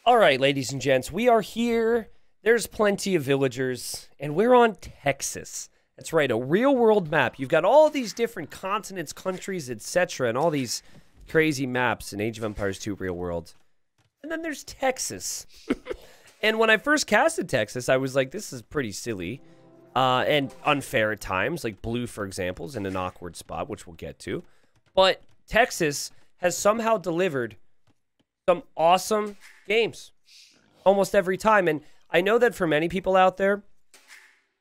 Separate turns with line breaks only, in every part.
All right, ladies and gents, we are here. There's plenty of villagers, and we're on Texas. That's right, a real-world map. You've got all these different continents, countries, etc., and all these crazy maps in Age of Empires 2 Real World. And then there's Texas. And when I first casted Texas, I was like, this is pretty silly and unfair at times. Like blue, for example, is in an awkward spot, which we'll get to. But Texas has somehow delivered some awesome games almost every time. And I know that for many people out there,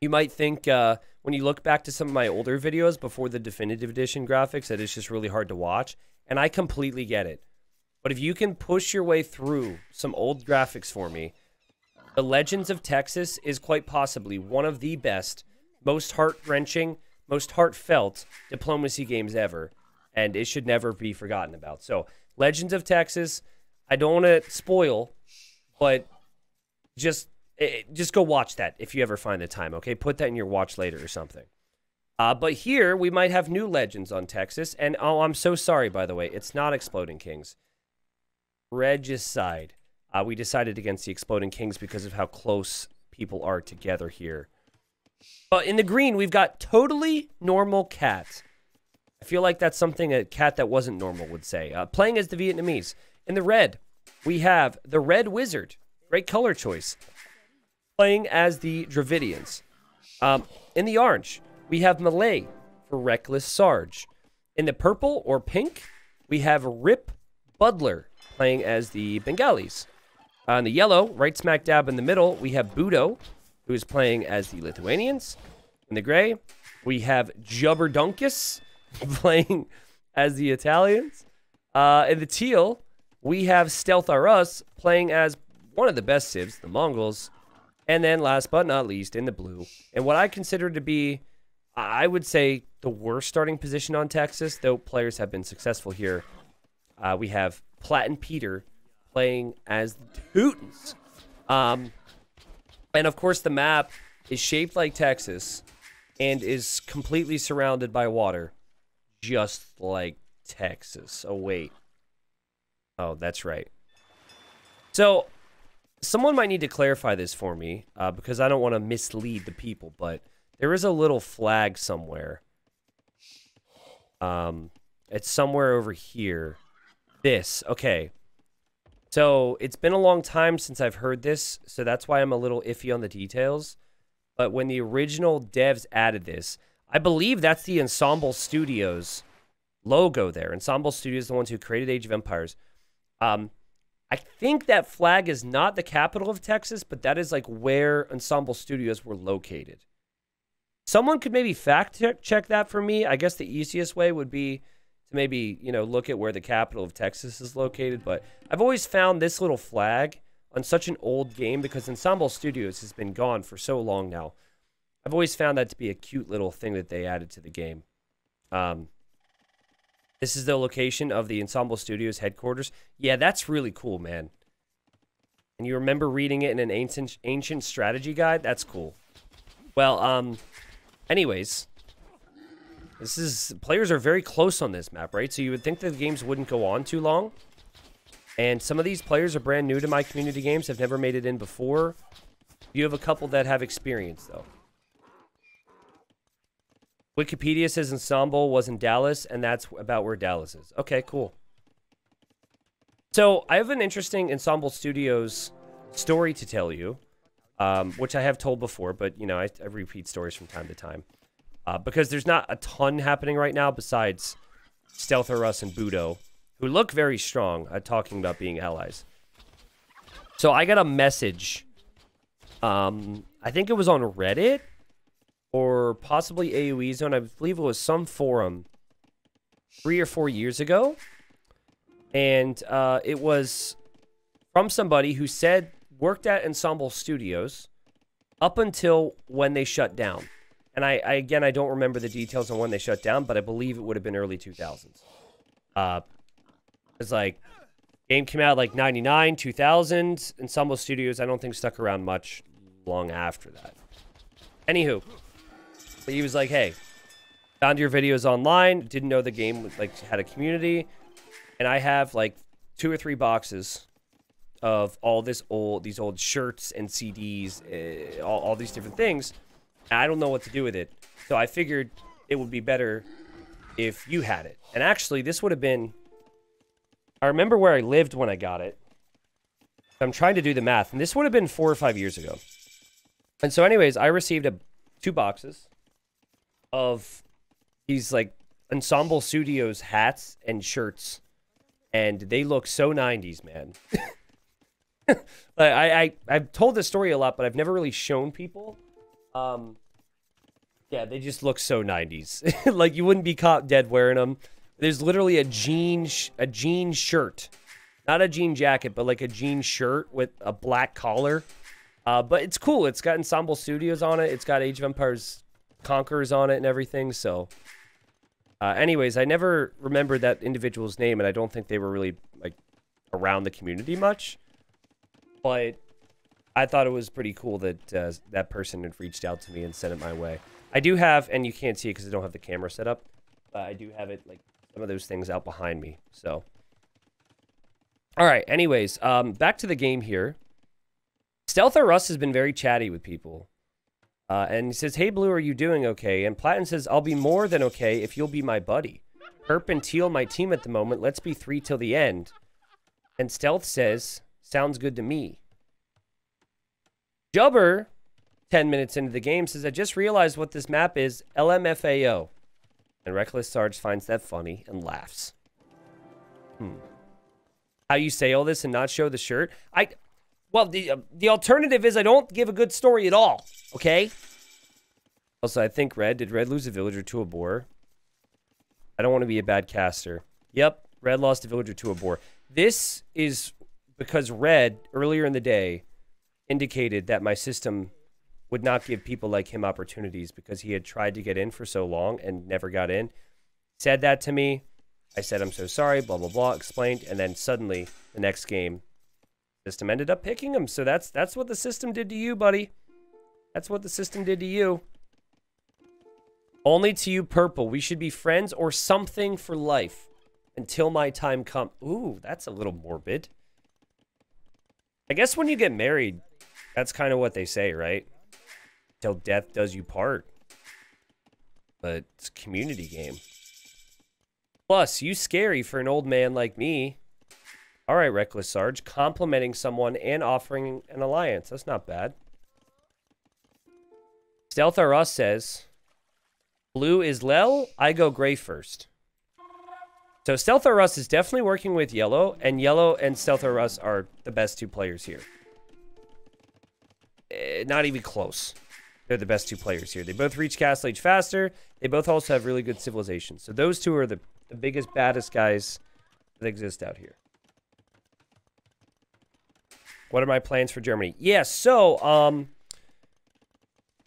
you might think when you look back to some of my older videos before the definitive edition graphics that it's just really hard to watch. And I completely get it. But if you can push your way through some old graphics for me, The Legends of Texas is quite possibly one of the best, most heart-wrenching, most heartfelt diplomacy games ever. And it should never be forgotten about. So, Legends of Texas, I don't want to spoil, but just go watch that if you ever find the time, okay? Put that in your watch later or something. But here, we might have new legends on Texas. And, oh, I'm so sorry, by the way. It's not Exploding Kings. Regicide. We decided against the Exploding Kings because of how close people are together here. But in the green, we've got Totally Normal Cat. I feel like that's something a cat that wasn't normal would say. Playing as the Vietnamese. In the red, we have the Red Wizard. Great color choice. Playing as the Dravidians. In the orange, we have Malay for Reckless Sarge. In the purple or pink, we have Rip Butler playing as the Bengalis. In the yellow, right smack dab in the middle, we have Budo, who is playing as the Lithuanians. In the gray, we have Jubberdunkus playing as the Italians. In the teal, we have Stealth R Us playing as one of the best civs, the Mongols. And then last but not least, in the blue, and what I consider to be, I would say, the worst starting position on Texas, though players have been successful here, we have Platin Peter playing as the Teutons. And of course, the map is shaped like Texas and is completely surrounded by water, just like Texas. Oh, wait. Oh, that's right. So, someone might need to clarify this for me, because I don't want to mislead the people, but there is a little flag somewhere. It's somewhere over here. This. Okay. So, it's been a long time since I've heard this, so that's why I'm a little iffy on the details. But when the original devs added this, I believe that's the Ensemble Studios logo there. Ensemble Studios is the ones who created Age of Empires. I think that flag is not the capital of Texas, but that is like where Ensemble Studios were located. Someone could maybe fact check that for me. I guess the easiest way would be to maybe, you know, look at where the capital of Texas is located. But I've always found this little flag on such an old game, because Ensemble Studios has been gone for so long now. I've always found that to be a cute little thing that they added to the game. This is the location of the Ensemble Studios headquarters. Yeah, that's really cool, man. And you remember reading it in an ancient strategy guide? That's cool. Well, anyways, players are very close on this map, right? So you would think that the games wouldn't go on too long. And some of these players are brand new to my community games, have never made it in before. You have a couple that have experience, though. Wikipedia says Ensemble was in Dallas, and that's about where Dallas is. Okay, cool. So, I have an interesting Ensemble Studios story to tell you, which I have told before, but, you know, I repeat stories from time to time. Because there's not a ton happening right now besides Stealth R Us and Budo, who look very strong at talking about being allies. So, I got a message. I think it was on Reddit, or possibly AoE Zone. I believe it was some forum 3 or 4 years ago. And it was from somebody who said worked at Ensemble Studios up until when they shut down. And again, I don't remember the details on when they shut down, but I believe it would have been early 2000s. It's like, game came out like 99, 2000. Ensemble Studios, I don't think stuck around much long after that. Anywho. But he was like, hey, found your videos online, didn't know the game like had a community, and I have like 2 or 3 boxes of all these old shirts and CDs, all these different things. I don't know what to do with it. So I figured it would be better if you had it. And actually, this would have been... I remember where I lived when I got it. I'm trying to do the math. And this would have been 4 or 5 years ago. And so anyways, I received 2 boxes of these, like, Ensemble Studios hats and shirts. And they look so 90s, man. I've told this story a lot, but I've never really shown people. Yeah, they just look so 90s. Like, you wouldn't be caught dead wearing them. There's literally a jean shirt. Not a jean jacket, but like a jean shirt with a black collar. But it's cool. It's got Ensemble Studios on it. It's got Age of Empires Conquerors on it and everything. So, anyways, I never remembered that individual's name, and I don't think they were really, like, around the community much. But I thought it was pretty cool that that person had reached out to me and sent it my way. I do have, and you can't see it because I don't have the camera set up, but I do have it, like, some of those things out behind me, so. All right, anyways, back to the game here. Stealth or Russ has been very chatty with people. And he says, hey, Blue, are you doing okay? And Platin says, I'll be more than okay if you'll be my buddy. Herp and Teal, my team at the moment. Let's be 3 till the end. And Stealth says, sounds good to me. Jubber, 10 minutes into the game, says, I just realized what this map is, LMFAO. And Reckless Sarge finds that funny and laughs. How you say all this and not show the shirt? Well, the alternative is I don't give a good story at all, okay? Also, I think did Red lose a villager to a boar? I don't want to be a bad caster. Yep, Red lost a villager to a boar. This is because Red, earlier in the day, indicated that my system would not give people like him opportunities because he had tried to get in for so long and never got in. Said that to me. I said, I'm so sorry, blah, blah, blah, explained. And then suddenly, the next game, system ended up picking him. So that's what the system did to you, buddy. That's what the system did to you. Only to you, Purple. We should be friends or something for life until my time comes. Ooh, that's a little morbid. I guess when you get married, that's kind of what they say, right? Till death does you part. But it's a community game. Plus, you scary for an old man like me. All right, Reckless Sarge. Complimenting someone and offering an alliance. That's not bad. Stealth R Us says, Blue is Lel. I go gray first. So Stealth R Us is definitely working with Yellow. And Yellow and Stealth R Us are the best 2 players here. Not even close. They're the best 2 players here. They both reach Castle Age faster. They both also have really good civilizations. So those 2 are the biggest, baddest guys that exist out here. What are my plans for Germany? Yeah, so,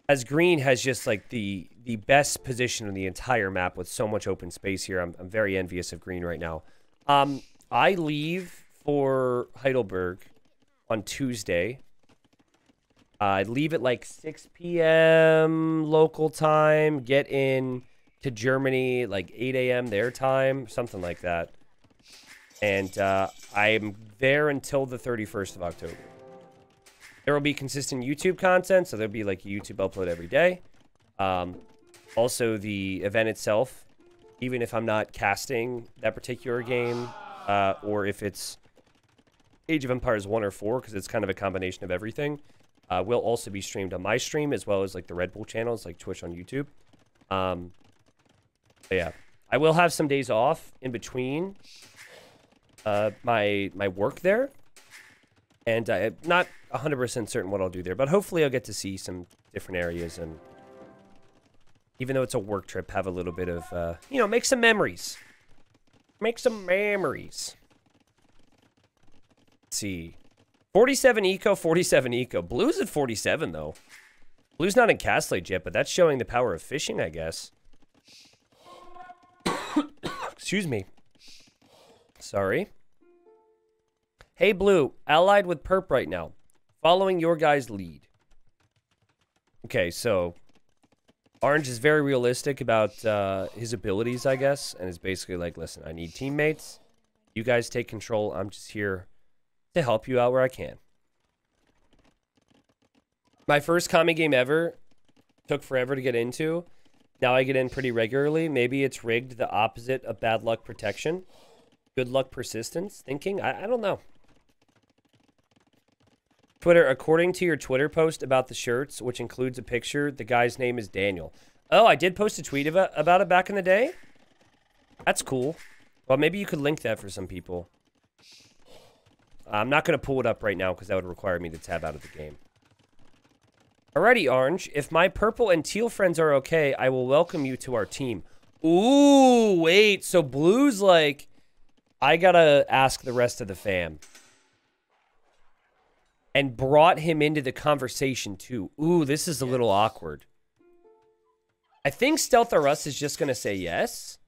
as Green has just, like, the best position in the entire map with so much open space here, I'm very envious of Green right now. I leave for Heidelberg on Tuesday. I leave at like 6 p.m. local time, get in to Germany like 8 a.m. their time, something like that. And I'm there until the 31st of October. There will be consistent YouTube content, so there'll be like a YouTube upload every day. Also, the event itself, even if I'm not casting that particular game, or if it's Age of Empires 1 or 4, because it's kind of a combination of everything, will also be streamed on my stream, as well as like the Red Bull channels, like Twitch on YouTube. But yeah, I will have some days off in between my work there. And I'm not 100% certain what I'll do there, but hopefully I'll get to see some different areas, and even though it's a work trip, have a little bit of, you know, make some memories. Make some memories. Let's see. 47 eco, 47 eco. Blue's at 47, though. Blue's not in Castle Age yet, but that's showing the power of fishing, I guess. Excuse me. Sorry. Hey, Blue. Allied with Perp right now. Following your guys' lead. Okay, so Orange is very realistic about his abilities, I guess, and is basically like, listen, I need teammates. You guys take control. I'm just here to to help you out where I can. My first commie game ever took forever to get into. Now I get in pretty regularly. Maybe it's rigged, the opposite of bad luck protection. Good luck persistence thinking. I don't know. Twitter, according to your Twitter post about the shirts, which includes a picture, the guy's name is Daniel. Oh, I did post a tweet about it back in the day? That's cool. Well, maybe you could link that for some people. I'm not going to pull it up right now because that would require me to tab out of the game. Alrighty, Orange. If my purple and teal friends are okay, I will welcome you to our team. Ooh, wait. So Blue's like, I gotta ask the rest of the fam. And brought him into the conversation too. Ooh, this is a little awkward. I think Stealth R Us is just gonna say yes.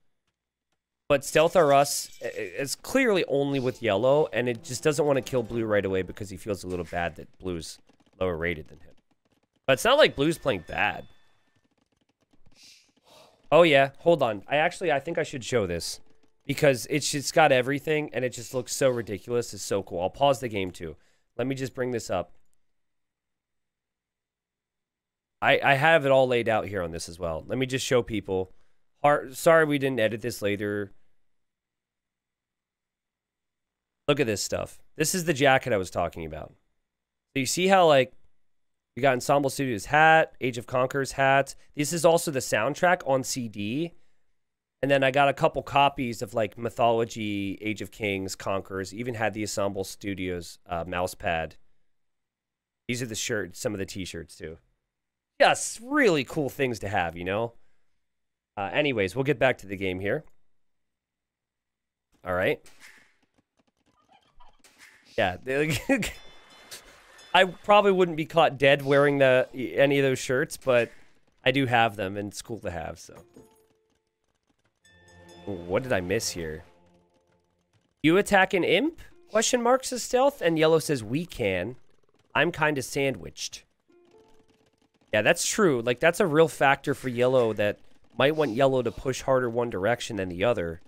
But Stealth R Us is clearly only with yellow, and it just doesn't want to kill Blue right away because he feels a little bad that Blue's lower rated than him. But it's not like Blue's playing bad. Oh, yeah. Hold on. I think I should show this. Because it's got everything, and it just looks so ridiculous. It's so cool. I'll pause the game, too. Let me just bring this up. I have it all laid out here on this as well. Let me just show people. Sorry we didn't edit this later. Look at this stuff. This is the jacket I was talking about. So you see how, like, we got Ensemble Studios hat, Age of Conquerors hat. This is also the soundtrack on CD. And then I got a couple copies of like Mythology, Age of Kings, Conquerors. Even had the Ensemble Studios mouse pad. These are the shirts, some of the t-shirts too. Yes, really cool things to have, you know? Anyways, we'll get back to the game here. All right. Yeah. I probably wouldn't be caught dead wearing any of those shirts, but I do have them, and it's cool to have, so. Ooh, what did I miss here? You attack an imp? Question mark says Stealth, and Yellow says we can. I'm kind of sandwiched. Yeah, that's true. Like, that's a real factor for Yellow that might want Yellow to push harder one direction than the other.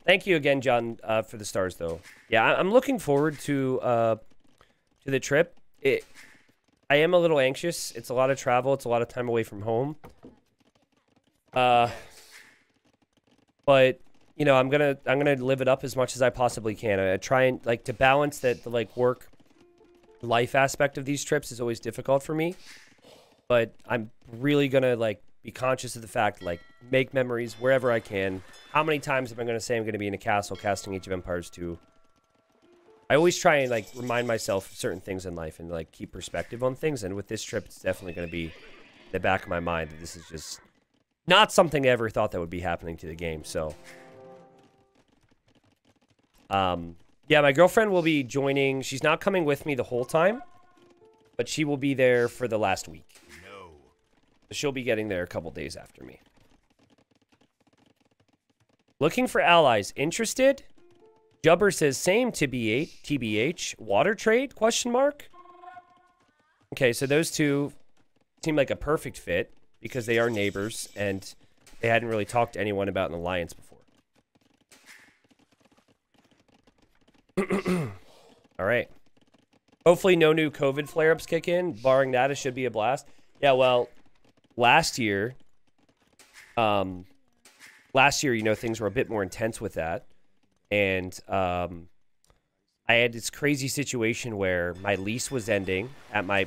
Thank you again, John, for the stars, though. Yeah, I'm looking forward to the trip. I am a little anxious. It's a lot of travel. It's a lot of time away from home. But you know, I'm gonna live it up as much as I possibly can. I try and like to balance that the like work life aspect of these trips is always difficult for me. But I'm really gonna like be conscious of the fact, like, make memories wherever I can. How many times am I going to say I'm going to be in a castle casting Age of Empires 2? I always try and, like, remind myself of certain things in life and, like, keep perspective on things. And with this trip, it's definitely going to be in the back of my mind that this is just not something I ever thought that would be happening to the game. So, yeah, my girlfriend will be joining. She's not coming with me the whole time, but she will be there for the last week. She'll be getting there a couple days after me. Looking for allies. Interested? Jubber says, same TBH. Water trade? Question mark? Okay, so those two seem like a perfect fit because they are neighbors and they hadn't really talked to anyone about an alliance before. All right. Hopefully no new COVID flare-ups kick in. Barring that, it should be a blast. Yeah, well, last year, you know, things were a bit more intense with that. And I had this crazy situation where my lease was ending at my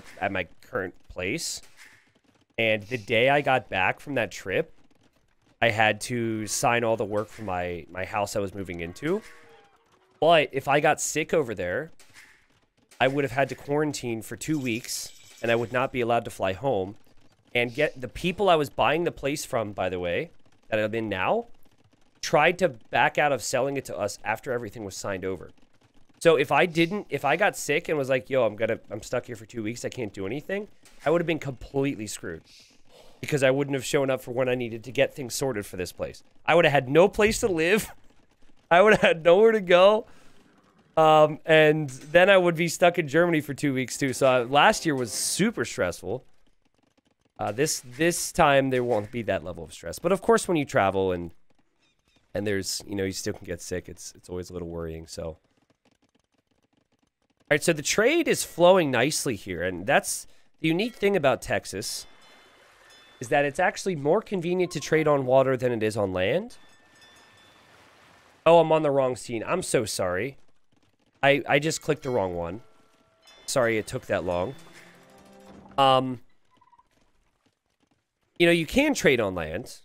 current place. And the day I got back from that trip, I had to sign all the work for my house I was moving into. But if I got sick over there, I would have had to quarantine for 2 weeks, and I would not be allowed to fly home. And get the people I was buying the place from, by the way, that I'm in now, tried to back out of selling it to us after everything was signed over. So if I got sick and was like, yo, I'm stuck here for 2 weeks, I can't do anything, I would have been completely screwed. Because I wouldn't have shown up for when I needed to get things sorted for this place. I would have had no place to live. I would have had nowhere to go. And then I would be stuck in Germany for 2 weeks too. So last year was super stressful. This time there won't be that level of stress. But of course, when you travel and And there's, you know, you still can get sick. It's always a little worrying, so. All right, so the trade is flowing nicely here, and that's the unique thing about Texas, is that it's actually more convenient to trade on water than it is on land. Oh, I'm on the wrong scene. I'm so sorry. I just clicked the wrong one. Sorry it took that long. You know, you can trade on land.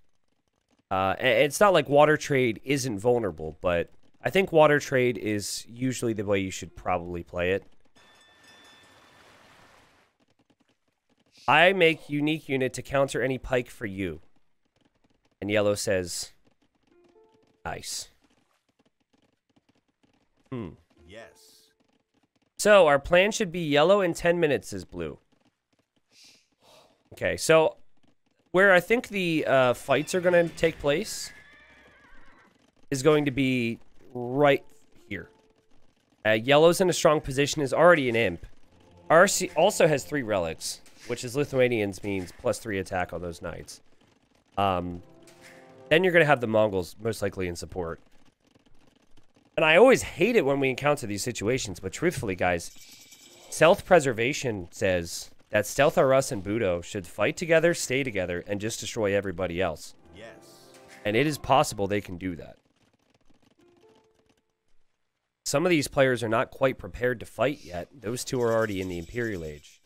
It's not like water trade isn't vulnerable, but I think water trade is usually the way you should probably play it. I make unique unit to counter any pike for you. And yellow says, nice.
Yes.
So our plan should be yellow in 10 minutes is blue. Okay, so where I think the fights are going to take place is going to be right here. Yellow's in a strong position, is already an imp. RC also has 3 relics, which is Lithuanians means +3 attack on those knights. Then you're going to have the Mongols most likely in support. And I always hate it when we encounter these situations, but truthfully, guys, Stealth Preservation says that Stealth R Us and Budo should fight together, stay together, and just destroy everybody else.
Yes.
And it is possible they can do that. Some of these players are not quite prepared to fight yet. Those two are already in the Imperial Age.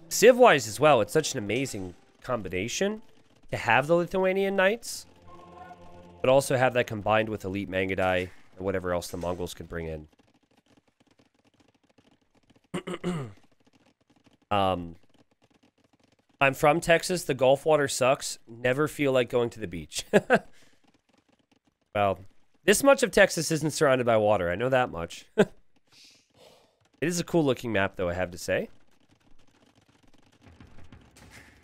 Civ-wise as well, it's such an amazing combination to have the Lithuanian Knights, but also have that combined with Elite Mangudai or whatever else the Mongols could bring in. I'm from Texas. The Gulf water sucks. Never feel like going to the beach. Well, this much of Texas isn't surrounded by water. I know that much. It is a cool looking map, though, I have to say.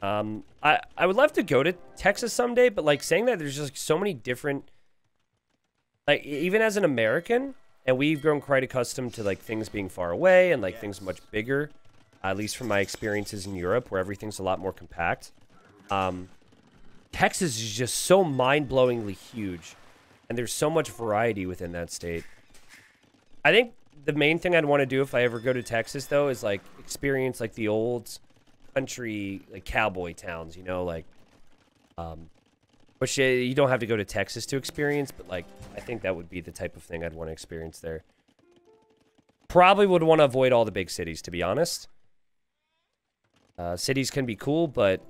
I would love to go to Texas someday, but like saying that there's just so many different, like even as an American, and we've grown quite accustomed to like things being far away and like things much bigger, at least from my experiences in Europe where everything's a lot more compact. Texas is just so mind-blowingly huge, and there's so much variety within that state. I think the main thing I'd want to do if I ever go to Texas, though, is like experience like the old country, like cowboy towns, you know, like, which you don't have to go to Texas to experience, but like, I think that would be the type of thing I'd want to experience there. Probably would want to avoid all the big cities, to be honest. Cities can be cool, but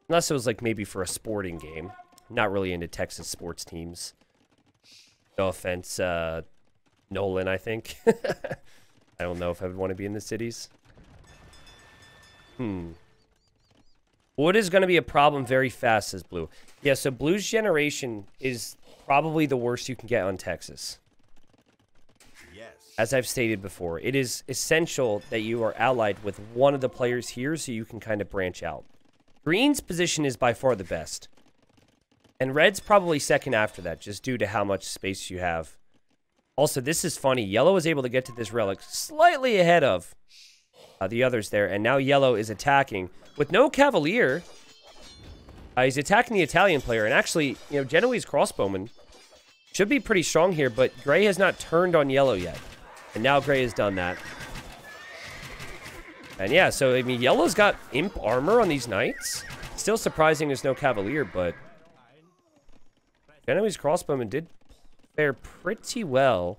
unless it was like maybe for a sporting game. Not really into Texas sports teams. No offense, Nolan, I think. I don't know if I would want to be in the cities. Wood is going to be a problem very fast, says Blue. Yeah, so Blue's generation is probably the worst you can get on Texas.
Yes.
As I've stated before, it is essential that you are allied with one of the players here so you can kind of branch out. Green's position is by far the best. And Red's probably second after that, just due to how much space you have. Also, this is funny. Yellow was able to get to this relic slightly ahead of the others there, and now Yellow is attacking with no Cavalier. He's attacking the Italian player, and actually, you know, Genoese crossbowman should be pretty strong here, but Gray has not turned on Yellow yet, and now Gray has done that. And yeah, so I mean, Yellow's got imp armor on these knights. Still surprising there's no Cavalier, but Genoese crossbowman did fare pretty well.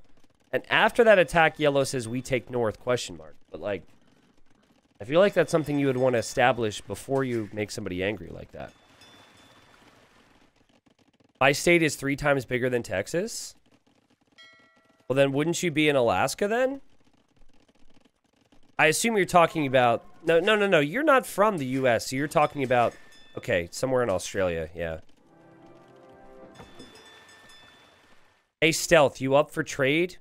And after that attack, Yellow says, "We take north?" ? But like, I feel like that's something you would want to establish before you make somebody angry like that. My state is 3 times bigger than Texas. Well, then wouldn't you be in Alaska then? I assume you're talking about... No. You're not from the U.S., so you're talking about... Okay, somewhere in Australia, yeah. Hey, Stealth, you up for trade? ?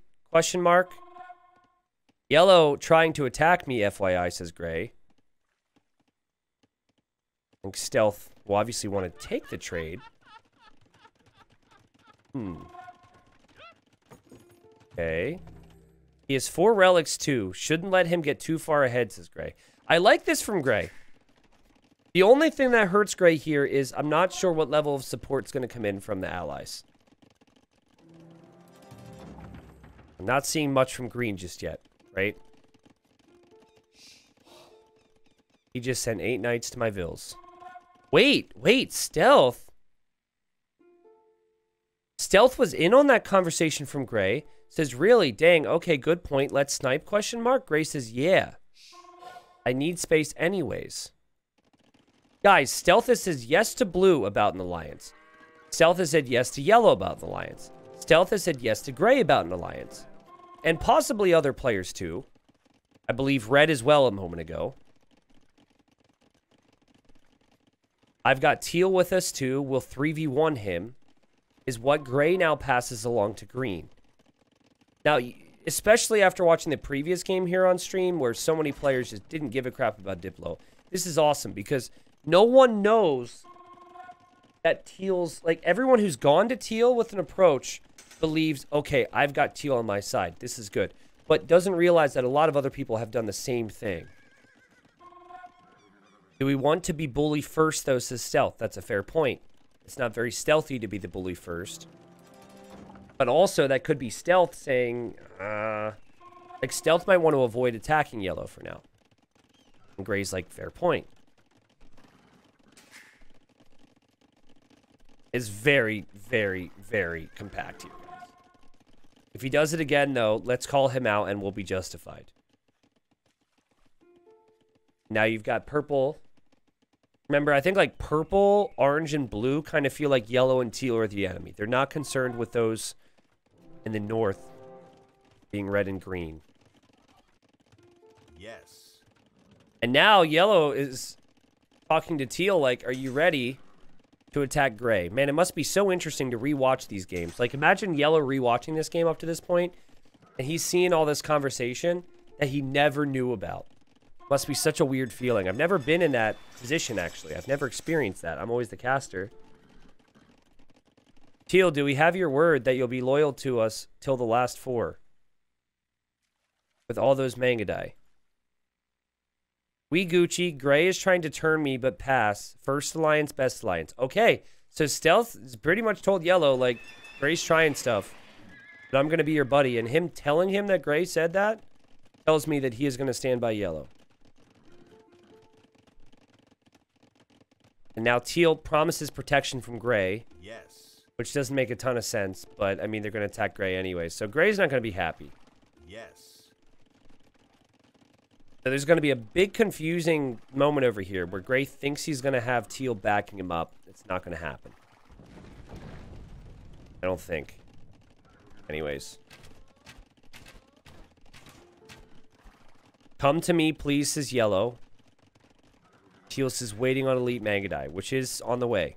Yellow trying to attack me, FYI, says Gray. I think Stealth will obviously want to take the trade. Okay. He has 4 relics too. Shouldn't let him get too far ahead, says Gray. I like this from Gray. The only thing that hurts Gray here is I'm not sure what level of support's going to come in from the allies. I'm not seeing much from Green just yet, right? He just sent 8 knights to my vills. Wait, Stealth. Stealth was in on that conversation from Gray. Says, really? Dang, okay, good point. Let's snipe, question mark? Gray says, yeah. I need space anyways. Guys, Stealth has said yes to blue about an alliance. Stealth has said yes to yellow about an alliance. Stealth has said yes to Gray about an alliance. And possibly other players too. I believe red as well a moment ago. I've got teal with us too. We'll 3v1 him. Is what Gray now passes along to green. Now, especially after watching the previous game here on stream where so many players just didn't give a crap about Diplo. This is awesome because no one knows that teal's... Like, everyone who's gone to teal with an approach believes, okay, I've got teal on my side. This is good. But doesn't realize that a lot of other people have done the same thing. Do we want to be bully first, though, says Stealth? That's a fair point. It's not very stealthy to be the bully first. But also, that could be Stealth saying, like, Stealth might want to avoid attacking yellow for now. And Gray's like, fair point. Is very, very, very compact here. If he does it again, though, let's call him out and we'll be justified. Now you've got purple. Remember, I think like purple, orange, and blue kind of feel like yellow and teal are the enemy. They're not concerned with those in the north being red and green.
Yes.
And now yellow is talking to teal like, are you ready to attack gray? Man, it must be so interesting to rewatch these games. Like, imagine yellow rewatching this game up to this point, and he's seeing all this conversation that he never knew about. Must be such a weird feeling. I've never been in that position, actually. I've never experienced that. I'm always the caster. Teal, do we have your word that you'll be loyal to us till the last 4? With all those Mangadai. We Gucci. Gray is trying to turn me, but pass. First alliance, best alliance. Okay, so Stealth is pretty much told Yellow, like, Gray's trying stuff. But I'm going to be your buddy. And him telling him that Gray said that tells me that he is going to stand by Yellow. And now Teal promises protection from Gray.
Yes.
Which doesn't make a ton of sense, but I mean, they're going to attack Gray anyway. So Gray's not going to be happy.
Yes.
So there's going to be a big confusing moment over here where Gray thinks he's going to have Teal backing him up. It's not going to happen. I don't think. Anyways. Come to me, please, says Yellow. Teal says waiting on Elite Mangadai, which is on the way.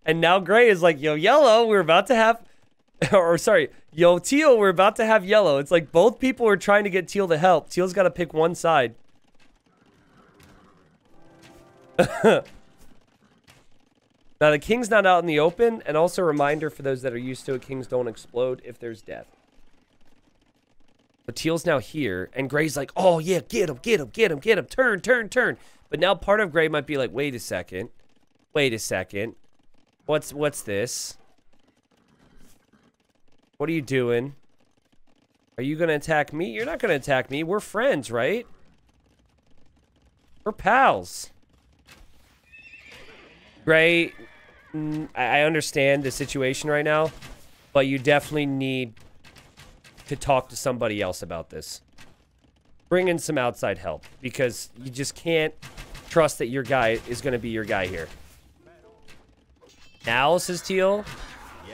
And now Gray is like, yo, Yellow, we're about to have... Or, sorry, yo, Teal, we're about to have Yellow. It's like both people are trying to get Teal to help. Teal's got to pick one side. Now, the king's not out in the open, and also a reminder for those that are used to it, kings don't explode if there's death. But Teal's now here, and Gray's like, oh, yeah, get him, get him, get him, get him, turn, turn, turn. But now part of Gray might be like, wait a second. Wait a second. What's this? What are you doing? Are you going to attack me? You're not going to attack me. We're friends, right? We're pals. Gray, I understand the situation right now, but you definitely need to talk to somebody else about this. Bring in some outside help, because you just can't trust that your guy is going to be your guy here. Now, says Teal.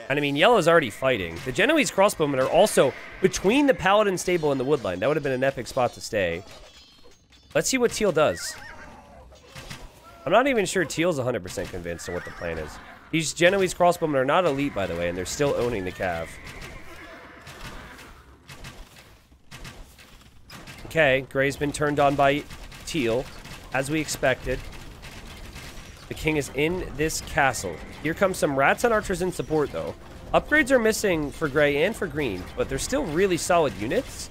And I mean, Yellow's already fighting. The Genoese crossbowmen are also between the Paladin stable and the Woodline. That would have been an epic spot to stay. Let's see what Teal does. I'm not even sure Teal's 100% convinced on what the plan is. These Genoese crossbowmen are not elite, by the way, and they're still owning the Cav. Okay, Gray's been turned on by Teal, as we expected. The king is in this castle. Here comes some rats and archers in support, though. Upgrades are missing for gray and for green, but they're still really solid units.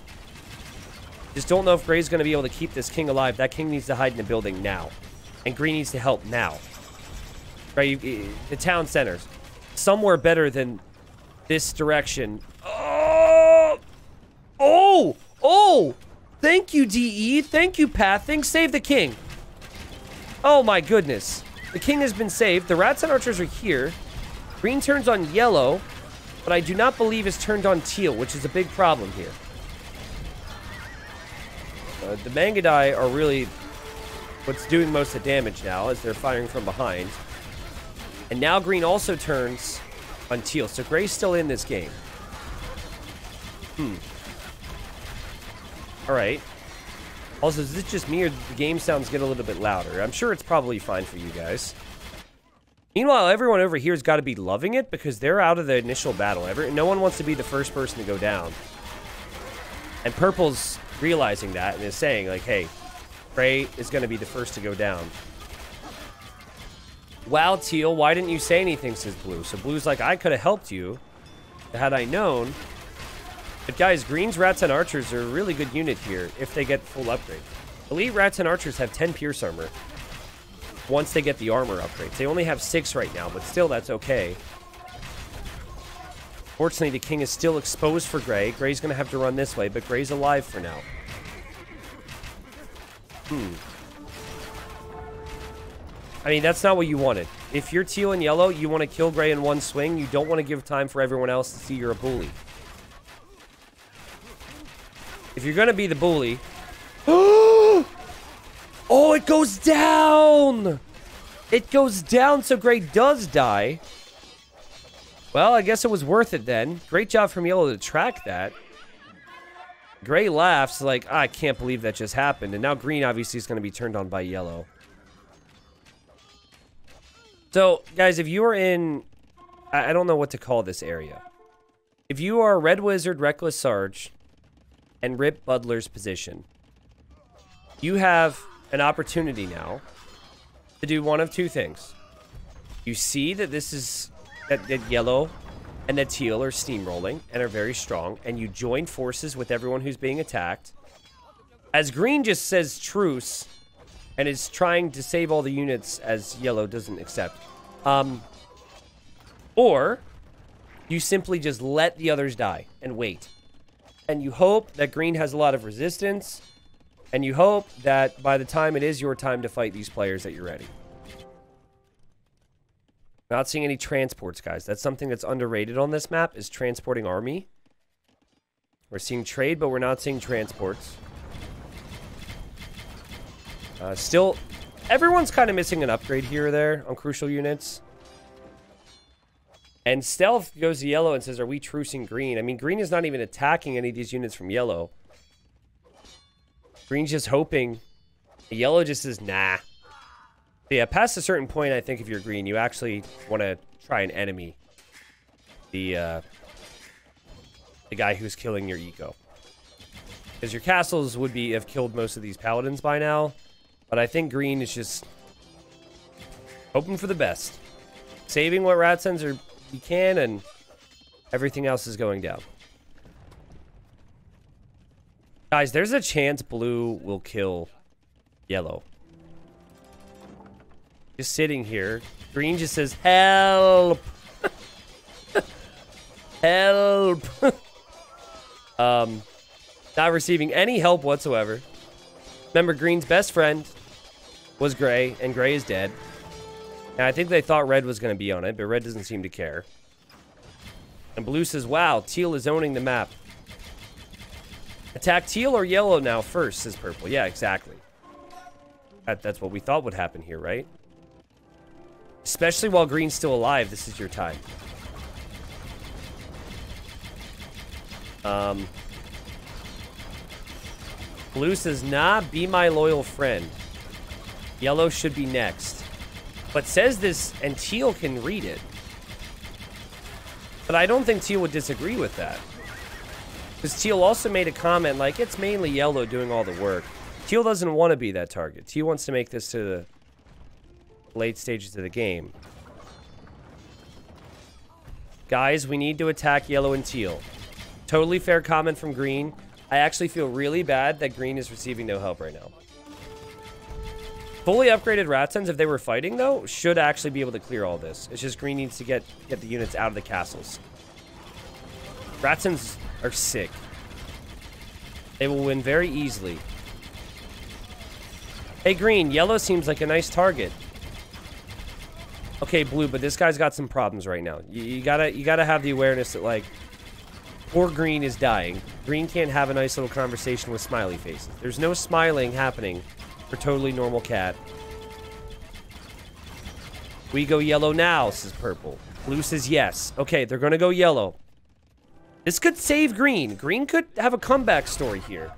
Just don't know if gray's going to be able to keep this king alive. That king needs to hide in the building now. And green needs to help now. Right? The town centers. Somewhere better than this direction. Oh! Oh! Oh! Thank you, DE. Thank you, Pathing. Save the king. Oh, my goodness. The king has been saved. The rats and archers are here. Green turns on yellow, but I do not believe is turned on teal, which is a big problem here. The Mangudai are really what's doing most of the damage now as they're firing from behind. And now green also turns on teal, so gray's still in this game. All right. Also, is this just me or the game sounds get a little bit louder? I'm sure it's probably fine for you guys. Meanwhile, everyone over here has got to be loving it because they're out of the initial battle. No one wants to be the first person to go down. And purple's realizing that and is saying, like, hey, gray is going to be the first to go down. Wow, teal, why didn't you say anything, says blue. So blue's like, I could have helped you had I known. But guys, green's rats and archers are a really good unit here if they get full upgrade. Elite rats and archers have 10 pierce armor once they get the armor upgrades. They only have 6 right now, but still that's okay. Fortunately, the king is still exposed for gray. Gray's going to have to run this way, but gray's alive for now. I mean, that's not what you wanted. If you're teal and yellow, you want to kill gray in one swing. You don't want to give time for everyone else to see you're a bully. If you're going to be the bully... Oh, it goes down! It goes down, so gray does die. Well, I guess it was worth it then. Great job from yellow to track that. Gray laughs like, I can't believe that just happened. And now green obviously is going to be turned on by yellow. So, guys, if you are in... I don't know what to call this area. If you are Red Wizard, Reckless Sarge, and Rip Butler's position, you have an opportunity now to do one of two things. You see that this is... That yellow and that teal are steamrolling and are very strong, and you join forces with everyone who's being attacked. As green just says truce and is trying to save all the units as yellow doesn't accept. Or you simply just let the others die and wait. And you hope that green has a lot of resistance, and you hope that by the time it is your time to fight these players that you're ready. Not seeing any transports, guys. That's something that's underrated on this map, is transporting army. We're seeing trade, but we're not seeing transports. Still, everyone's kind of missing an upgrade here or there on crucial units. And Stealth goes to yellow and says, are we trucing green? I mean, green is not even attacking any of these units from yellow. Green's just hoping. Yellow just says, nah. Yeah, past a certain point, I think if you're green, you actually want to try an enemy. The guy who's killing your eco. Because your castles would have killed most of these paladins by now. But I think green is just hoping for the best. Saving what rat sends he can, and everything else is going down. Guys, there's a chance blue will kill yellow. Just sitting here. Green just says, help! Help! Not receiving any help whatsoever. Remember, green's best friend was gray, and gray is dead. And I think they thought red was going to be on it, but red doesn't seem to care. And blue says, wow, teal is owning the map. Attack teal or yellow now first, says purple. Yeah, exactly. That's what we thought would happen here, right? Especially while green's still alive, this is your time. Blue says, nah, be my loyal friend. Yellow should be next. But says this, and teal can read it. But I don't think teal would disagree with that. Because teal also made a comment like, it's mainly yellow doing all the work. Teal doesn't want to be that target. Teal wants to make this to the late stages of the game. Guys, we need to attack yellow and teal. Totally fair comment from green. I actually feel really bad that green is receiving no help right now. Fully upgraded Rattons, if they were fighting, though, should actually be able to clear all this. It's just green needs to get the units out of the castles. Rattons are sick. They will win very easily. Hey, green, yellow seems like a nice target. Okay, blue, but this guy's got some problems right now. You gotta have the awareness that, like, poor green is dying. Green can't have a nice little conversation with smiley faces. There's no smiling happening for totally normal cat. We go yellow now, says purple. Blue says yes. Okay, they're gonna go yellow. This could save green. Green could have a comeback story here.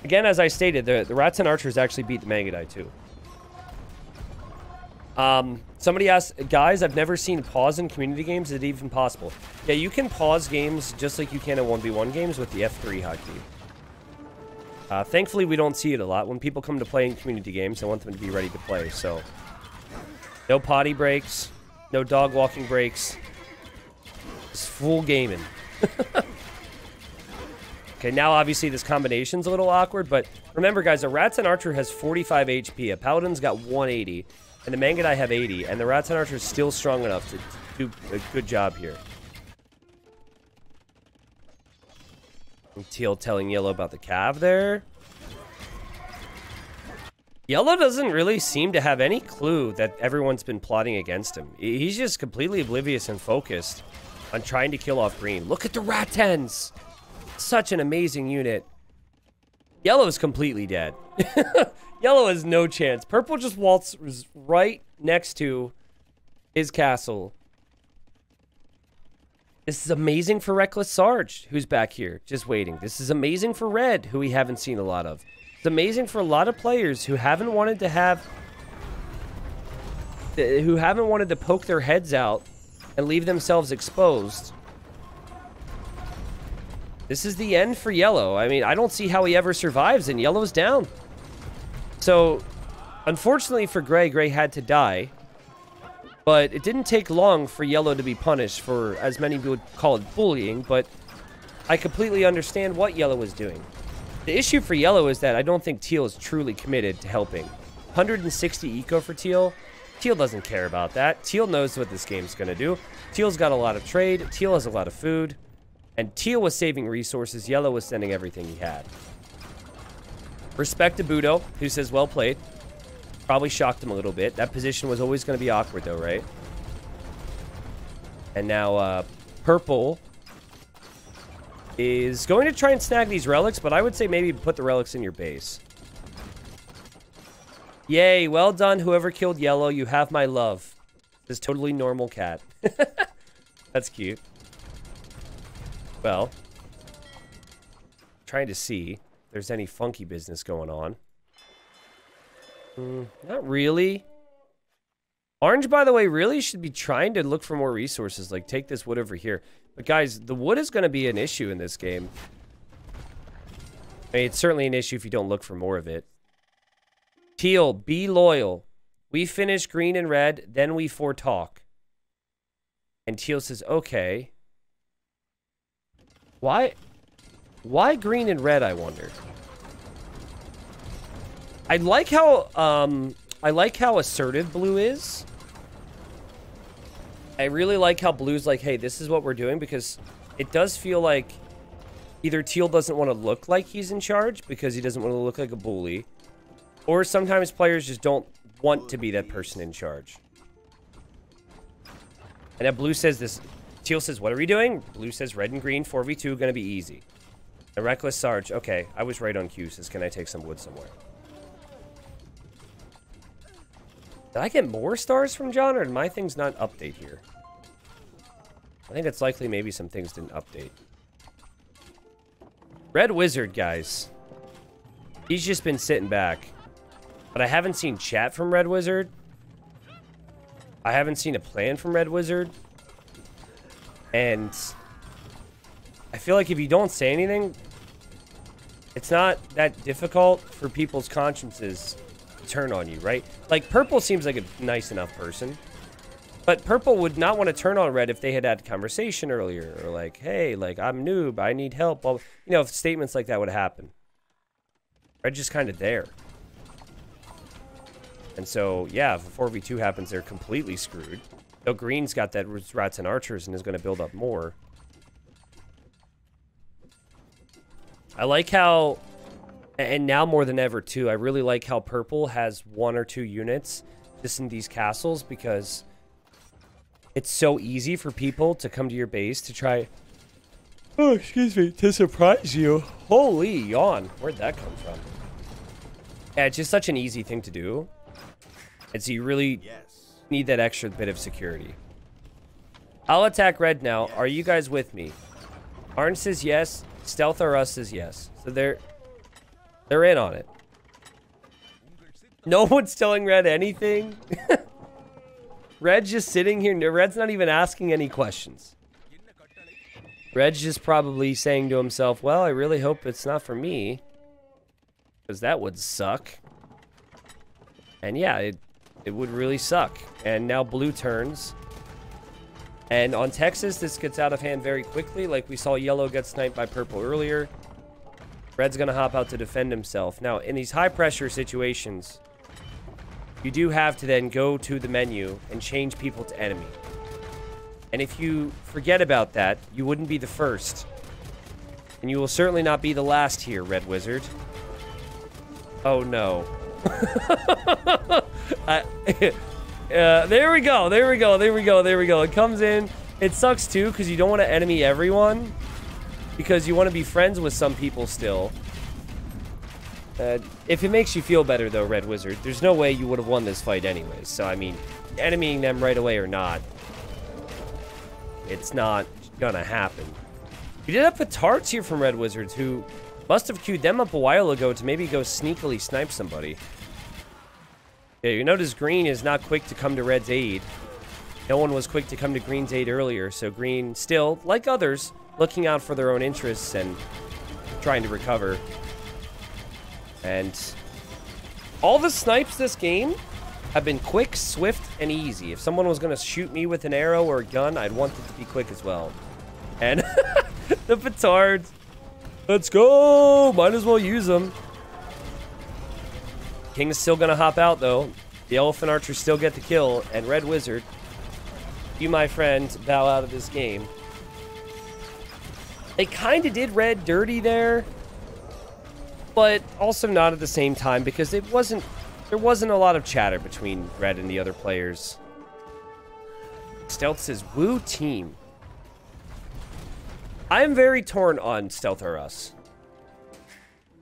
Again, as I stated, the Ratson Archers actually beat the Mangudai too. Somebody asked, guys, I've never seen pause in community games. Is it even possible? Yeah, you can pause games just like you can in 1v1 games with the F3 hotkey. Thankfully, we don't see it a lot. When people come to play in community games, I want them to be ready to play, so. No potty breaks. No dog walking breaks. Just full gaming. Okay, now obviously this combination's a little awkward, but remember, guys, a Ratson Archer has 45 HP. A Paladin's got 180. And the Mangudai have 80, and the Ratson Archer is still strong enough to do a good job here. And teal telling yellow about the cav there. Yellow doesn't really seem to have any clue that everyone's been plotting against him. He's just completely oblivious and focused on trying to kill off green. Look at the Rattons! Such an amazing unit. Yellow's completely dead. Yellow has no chance. Purple just waltzes right next to his castle. This is amazing for Reckless Sarge, who's back here, just waiting. This is amazing for Red, who we haven't seen a lot of. It's amazing for a lot of players who haven't wanted to have... who haven't wanted to poke their heads out and leave themselves exposed. This is the end for Yellow. I mean, I don't see how he ever survives, and Yellow's down. So, unfortunately for Gray, Gray had to die. But it didn't take long for Yellow to be punished for, as many would call it, bullying. But I completely understand what Yellow was doing. The issue for Yellow is that I don't think Teal is truly committed to helping. 160 eco for Teal. Teal doesn't care about that. Teal knows what this game's going to do. Teal's got a lot of trade. Teal has a lot of food. And Teal was saving resources. Yellow was sending everything he had. Respect to Budo, who says, well played. Probably shocked him a little bit. That position was always going to be awkward, though, right? And now, Purple is going to try and snag these relics, but I would say maybe put the relics in your base. Yay, well done, whoever killed Yellow. You have my love. This totally normal cat. That's cute. Well, trying to see if there's any funky business going on. Not really. Orange, by the way, really should be trying to look for more resources. Like, take this wood over here. But, guys, the wood is going to be an issue in this game. I mean, it's certainly an issue if you don't look for more of it. Teal, be loyal. We finish green and red, then we foretalk. And Teal says, okay. Why green and red, I wonder? I like how assertive blue is. I really like how blue's like, hey, this is what we're doing, because it does feel like either Teal doesn't want to look like he's in charge because he doesn't want to look like a bully, or sometimes players just don't want to be that person in charge. And then blue says this. Teal says, what are we doing? Blue says red and green, 4v2, gonna be easy. A Reckless Sarge. Okay, I was right on cue. Says, can I take some wood somewhere? Did I get more stars from John, or did my things not update here? I think it's likely maybe some things didn't update. Red Wizard, guys. He's just been sitting back. But I haven't seen chat from Red Wizard. I haven't seen a plan from Red Wizard. And I feel like if you don't say anything, it's not that difficult for people's consciences to turn on you, right? Like, Purple seems like a nice enough person. But purple would not want to turn on red if they had had conversation earlier. Or like, hey, like, I'm noob. I need help. Well, you know, if statements like that would happen. Red's just kind of there. And so, yeah, if a 4v2 happens, they're completely screwed. Though green's got that rats and archers and is going to build up more. I like how, and now more than ever too, I really like how purple has 1 or 2 units just in these castles, because it's so easy for people to come to your base to try, oh, excuse me, to surprise you. Holy yawn. Where'd that come from? Yeah, it's just such an easy thing to do. And so you really need that extra bit of security. I'll attack red now. Are you guys with me? Arn says yes. Stealth or us says yes. So they're in on it. No one's telling red anything. Red's just sitting here. Red's not even asking any questions. Red's just probably saying to himself, well, I really hope it's not for me, because that would suck. And yeah, it would really suck. And now blue turns. And on Texas, this gets out of hand very quickly. Like we saw yellow get sniped by purple earlier. Red's going to hop out to defend himself. Now, in these high-pressure situations, you do have to then go to the menu and change people to enemy. And if you forget about that, you wouldn't be the first. And you will certainly not be the last here, Red Wizard. Oh, no. There we go. There we go. There we go. There we go. It comes in. It sucks, too, because you don't want to enemy everyone. Because you want to be friends with some people still. If it makes you feel better, though, Red Wizard, there's no way you would have won this fight anyways. So, I mean, enemying them right away or not, it's not gonna happen. We did have petards here from Red Wizards, who must have queued them up a while ago to maybe go sneakily snipe somebody. Yeah, you notice green is not quick to come to red's aid. No one was quick to come to green's aid earlier, so green still, like others, looking out for their own interests and trying to recover. And all the snipes this game have been quick, swift, and easy. If someone was going to shoot me with an arrow or a gun, I'd want it to be quick as well. And the petards. Let's go! Might as well use them. King is still going to hop out, though. The Elephant Archers still get the kill. And Red Wizard, you, my friend, bow out of this game. They kind of did red dirty there, but also not at the same time, because there wasn't a lot of chatter between red and the other players. Stealth says, woo team. I am very torn on Stealth or us.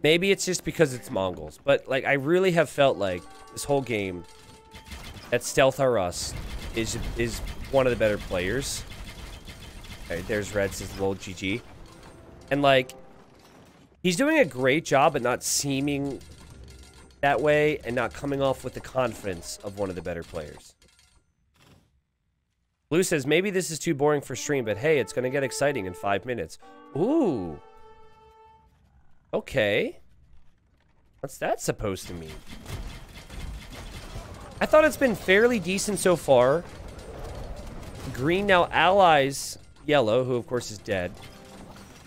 Maybe it's just because it's Mongols, but like I really have felt like this whole game that Stealth or us is one of the better players. All right, there's Red says lol GG. And like he's doing a great job at not seeming that way and not coming off with the confidence of one of the better players. Blue says, maybe this is too boring for stream, but hey, it's going to get exciting in 5 minutes. Ooh. Okay. What's that supposed to mean? I thought it's been fairly decent so far. Green now allies yellow, who of course is dead.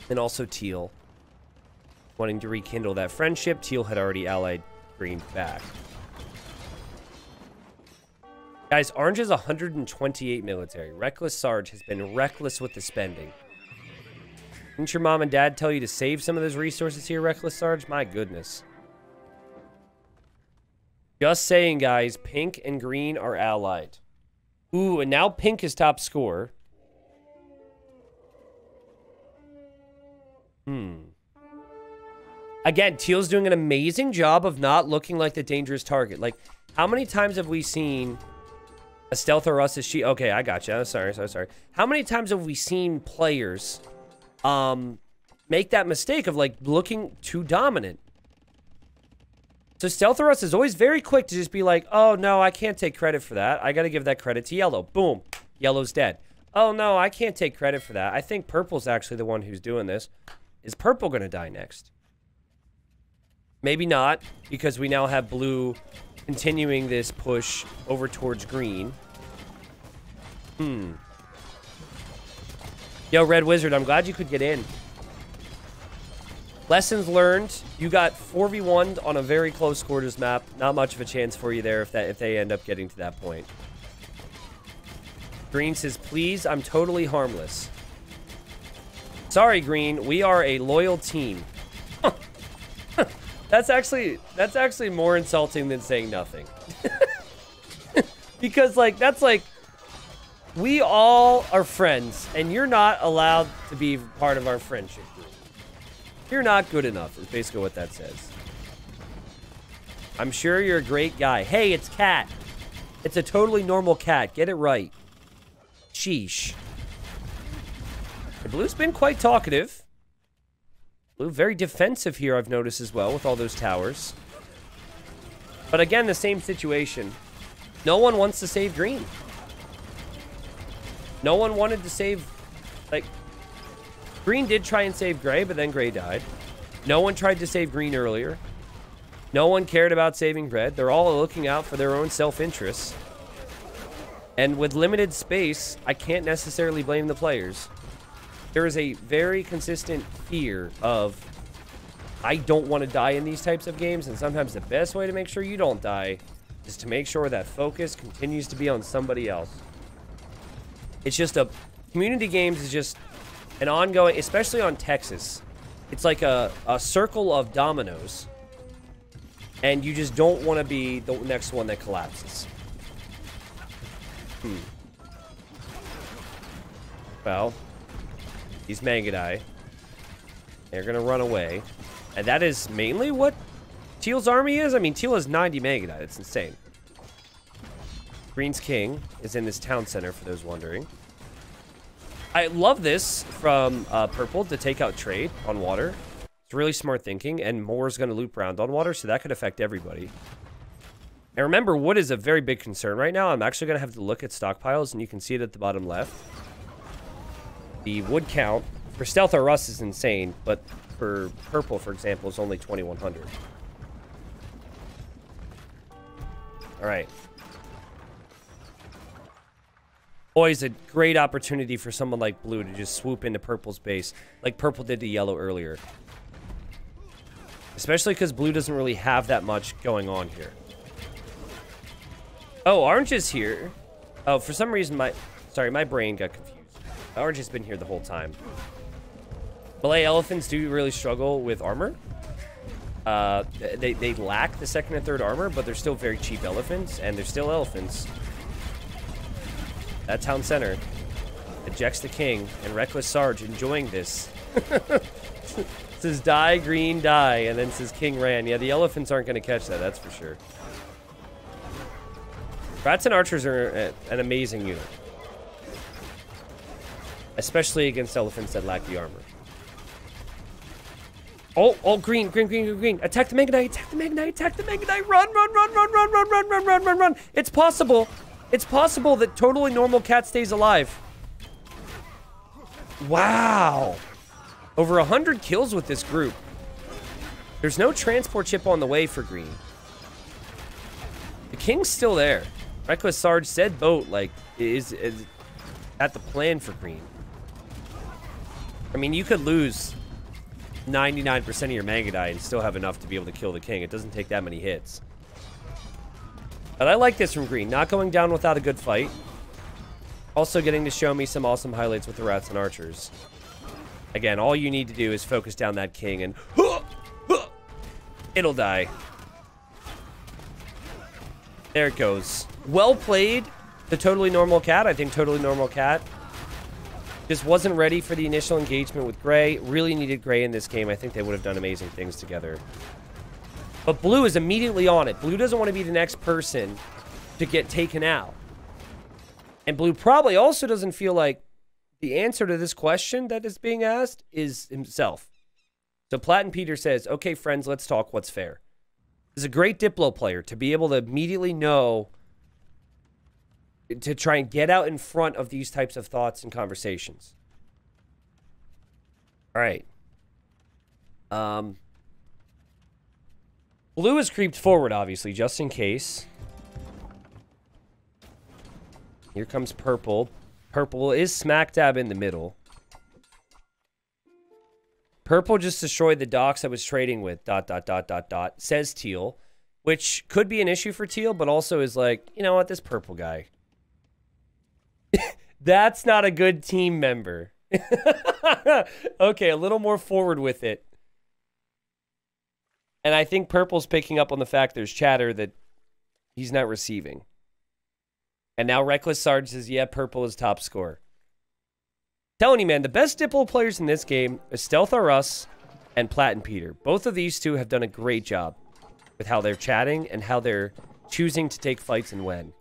And also teal. Wanting to rekindle that friendship. Teal had already allied green back. Guys, orange is 128 military. Reckless Sarge has been reckless with the spending. Didn't your mom and dad tell you to save some of those resources here, Reckless Sarge? My goodness. Just saying, guys, pink and green are allied. Ooh, and now pink is top score. Again, teal's doing an amazing job of not looking like the dangerous target. Like, how many times have we seen a Stealth or us? Is she? Okay, I got you. Sorry. How many times have we seen players make that mistake of like looking too dominant? So Stealth or us is always very quick to just be like, oh no, I can't take credit for that. I got to give that credit to yellow. Boom, yellow's dead. Oh no, I can't take credit for that. I think purple's actually the one who's doing this. Is purple gonna die next? Maybe not, because we now have blue continuing this push over towards green. Yo, Red Wizard, I'm glad you could get in. Lessons learned. You got 4v1'd on a very close quarters map. Not much of a chance for you there if they end up getting to that point. Green says, please, I'm totally harmless. Sorry, Green. We are a loyal team. That's actually more insulting than saying nothing. Because, like, that's like, we all are friends, and you're not allowed to be part of our friendship group. You're not good enough, is basically what that says. I'm sure you're a great guy. Hey, it's Cat. It's a totally normal cat. Get it right. Sheesh. The Blue's been quite talkative. Blue very defensive here, I've noticed as well, with all those towers. But again, the same situation. No one wants to save Green. No one wanted to save, like, Green did try and save Gray, but then Gray died. No one tried to save Green earlier. No one cared about saving Red. They're all looking out for their own self-interests. And with limited space, I can't necessarily blame the players. There is a very consistent fear of, I don't want to die in these types of games, and sometimes the best way to make sure you don't die is to make sure that focus continues to be on somebody else. It's just a... Community games is just an ongoing... Especially on Texas. It's like a circle of dominoes. And you just don't want to be the next one that collapses. Well... These Mangudai. They're going to run away. And that is mainly what Teal's army is. I mean, Teal has 90 Mangudai. That's insane. Green's King is in this town center, for those wondering. I love this from Purple to take out trade on water. It's really smart thinking, and Moore's going to loop around on water, so that could affect everybody. And remember, wood is a very big concern right now. I'm actually going to have to look at stockpiles, and you can see it at the bottom left. The wood count for Stealth or Rust is insane, but for Purple, for example, is only 2,100. All right. Always a great opportunity for someone like Blue to just swoop into Purple's base, like Purple did to Yellow earlier. Especially because Blue doesn't really have that much going on here. Oh, Orange is here. Oh, for some reason, my brain got confused. Orange has been here the whole time. Malay elephants do really struggle with armor. They lack the second and third armor, but they're still very cheap elephants, and they're still elephants. That town center ejects the king, and Reckless Sarge enjoying this. Says die, Green, die, and then says King ran. Yeah, the elephants aren't going to catch that, that's for sure. Rats and archers are an amazing unit. Especially against elephants that lack the armor. Oh, green. Attack the Mangudai, attack the Mangudai. Run. It's possible. It's possible that totally normal cat stays alive. Wow. Over 100 kills with this group. There's no transport ship on the way for green. The king's still there. Reckless Sarge said boat, like, is at the plan for green. I mean, you could lose 99% of your Mangudai and still have enough to be able to kill the king. It doesn't take that many hits. But I like this from green. Not going down without a good fight. Also getting to show me some awesome highlights with the rats and archers. Again, all you need to do is focus down that king and... It'll die. There it goes. Well played. The Totally Normal Cat. I think Totally Normal Cat just wasn't ready for the initial engagement with Gray. Really needed Gray in this game. I think they would have done amazing things together. But Blue is immediately on it. Blue doesn't want to be the next person to get taken out. And Blue probably also doesn't feel like the answer to this question that is being asked is himself. So Platin Peter says, okay, friends, let's talk what's fair. This is a great Diplo player to be able to immediately know to try and get out in front of these types of thoughts and conversations. All right. Blue has creeped forward, obviously, just in case. Here comes Purple. Purple is smack dab in the middle. Purple just destroyed the docks I was trading with, ... says Teal. Which could be an issue for Teal, but also is like, you know what, this purple guy. That's not a good team member. Okay, a little more forward with it. And I think purple's picking up on the fact there's chatter that he's not receiving. And now Reckless Sarge says, yeah, purple is top scorer. Telling you, man, the best Diplo players in this game is Stealth R Us and Platin Peter. Both of these two have done a great job with how they're chatting and how they're choosing to take fights and when.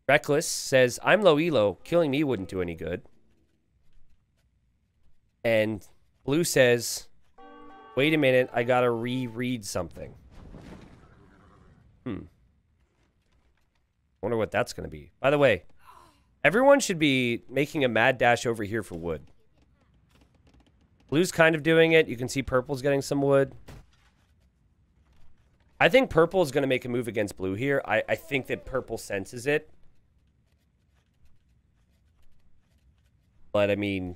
Reckless says, I'm low elo. Killing me wouldn't do any good. And Blue says, wait a minute, I gotta reread something. Wonder what that's gonna be. By the way, everyone should be making a mad dash over here for wood. Blue's kind of doing it. You can see purple's getting some wood. I think purple is going to make a move against blue here. I think that purple senses it. But, I mean,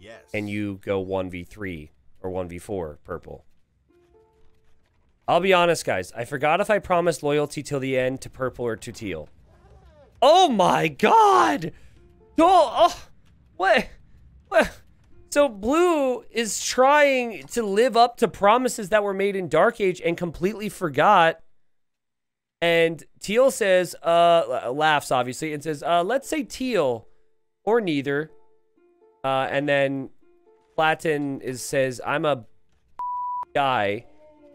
Yes.
and you go 1v3 or 1v4 purple. I'll be honest, guys. I forgot if I promised loyalty till the end to purple or to teal. Oh, my God! Oh, what? So blue is trying to live up to promises that were made in Dark Age and completely forgot. And teal says, laughs obviously, and says, let's say teal or neither. And then Platin says, I'm a guy,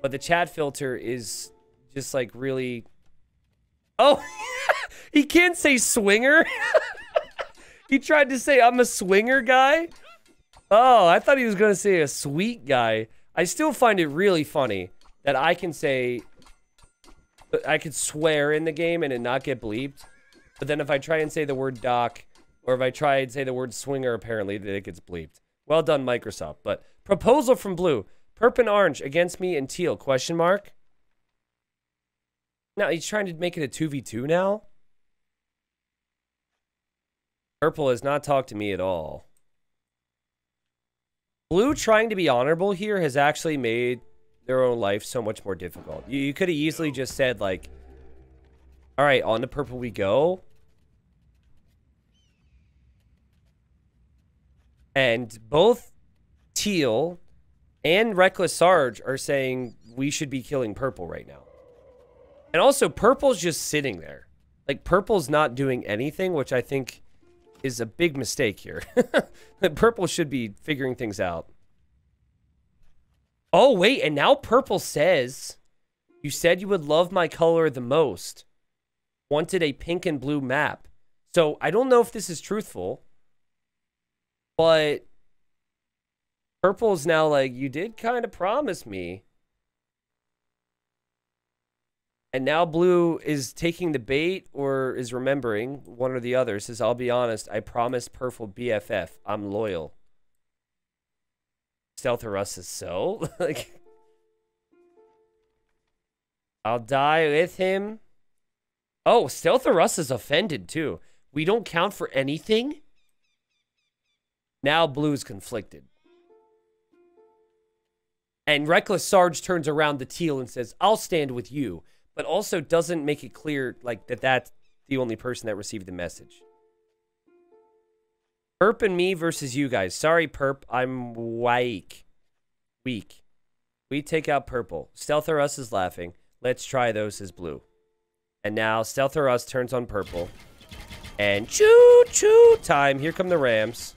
but the chat filter is just like really. Oh, he can't say swinger. He tried to say I'm a swinger guy. Oh, I thought he was going to say a sweet guy. I still find it really funny that I can say, I could swear in the game and it not get bleeped. But then if I try and say the word doc, or if I try and say the word swinger, apparently that it gets bleeped. Well done, Microsoft. But proposal from blue. Perp and orange against me and teal, question mark. Now, he's trying to make it a 2v2 now. Purple has not talked to me at all. Blue trying to be honorable here has actually made their own life so much more difficult. You could have easily just said, like, all right, on to purple we go. And both teal and Reckless Sarge are saying we should be killing purple right now. And also, purple's just sitting there. Like, purple's not doing anything, which I think is a big mistake here. Purple should be figuring things out. Oh, wait, and now purple says, you said you would love my color the most. Wanted a pink and blue map. So, I don't know if this is truthful, but purple's now like, you did kind of promise me. And now blue is taking the bait or is remembering, one or the other. Says, I'll be honest, I promised purple BFF. I'm loyal. Stealth or us is so? Like, I'll die with him. Oh, Stealth or us is offended too. We don't count for anything? Now blue's conflicted. And Reckless Sarge turns around to teal and says, I'll stand with you. But also doesn't make it clear like that's the only person that received the message. Perp and me versus you guys. Sorry, Perp. I'm weak. We take out purple. Stealth or us is laughing. Let's try those as blue. And now Stealth or us turns on purple. And choo-choo time. Here come the Rams.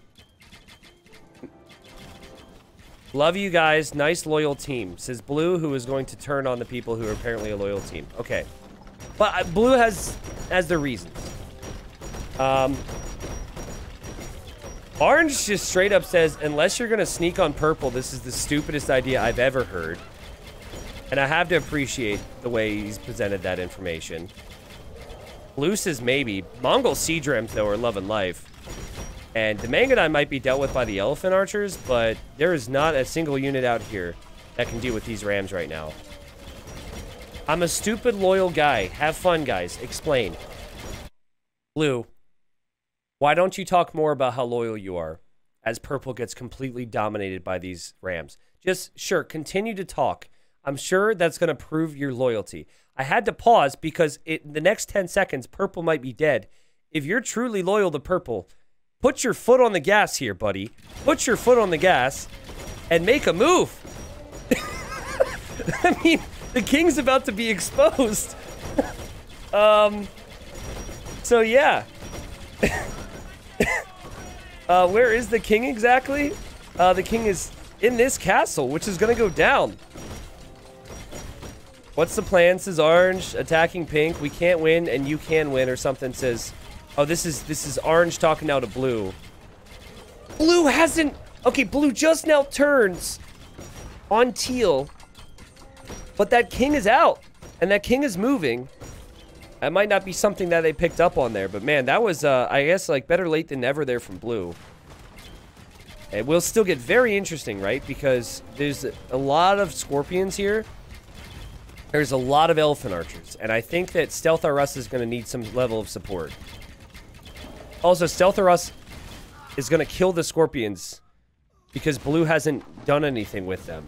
Love you guys. Nice, loyal team. Says Blue, who is going to turn on the people who are apparently a loyal team. Okay. But Blue has their reasons. Orange just straight up says, unless you're going to sneak on purple, this is the stupidest idea I've ever heard. And I have to appreciate the way he's presented that information. Blue says maybe. Mongol Sea Dreams, though, are loving life. And the Mangadine might be dealt with by the Elephant Archers, but there is not a single unit out here that can deal with these Rams right now. I'm a stupid, loyal guy. Have fun, guys. Explain. Blue, Why don't you talk more about how loyal you are as purple gets completely dominated by these Rams? Just, sure, continue to talk. I'm sure that's going to prove your loyalty. I had to pause because the next 10 seconds, purple might be dead. If you're truly loyal to purple, put your foot on the gas here, buddy. Put your foot on the gas and make a move. I mean, the king's about to be exposed. So, yeah. Where is the king exactly? The king is in this castle, which is going to go down. What's the plan? Says Orange attacking Pink. We can't win, and you can win, or something. Says, oh, this is Orange talking now to Blue. Blue hasn't. Okay, Blue just now turns on Teal, but that king is out, and that king is moving. That might not be something that they picked up on there, but man, that was, I guess, like, better late than never there from Blue. It will still get very interesting, right? Because there's a lot of Scorpions here. There's a lot of Elephant Archers, and I think that Stealth R Us is going to need some level of support. Also, Stealth R Us is going to kill the Scorpions because Blue hasn't done anything with them.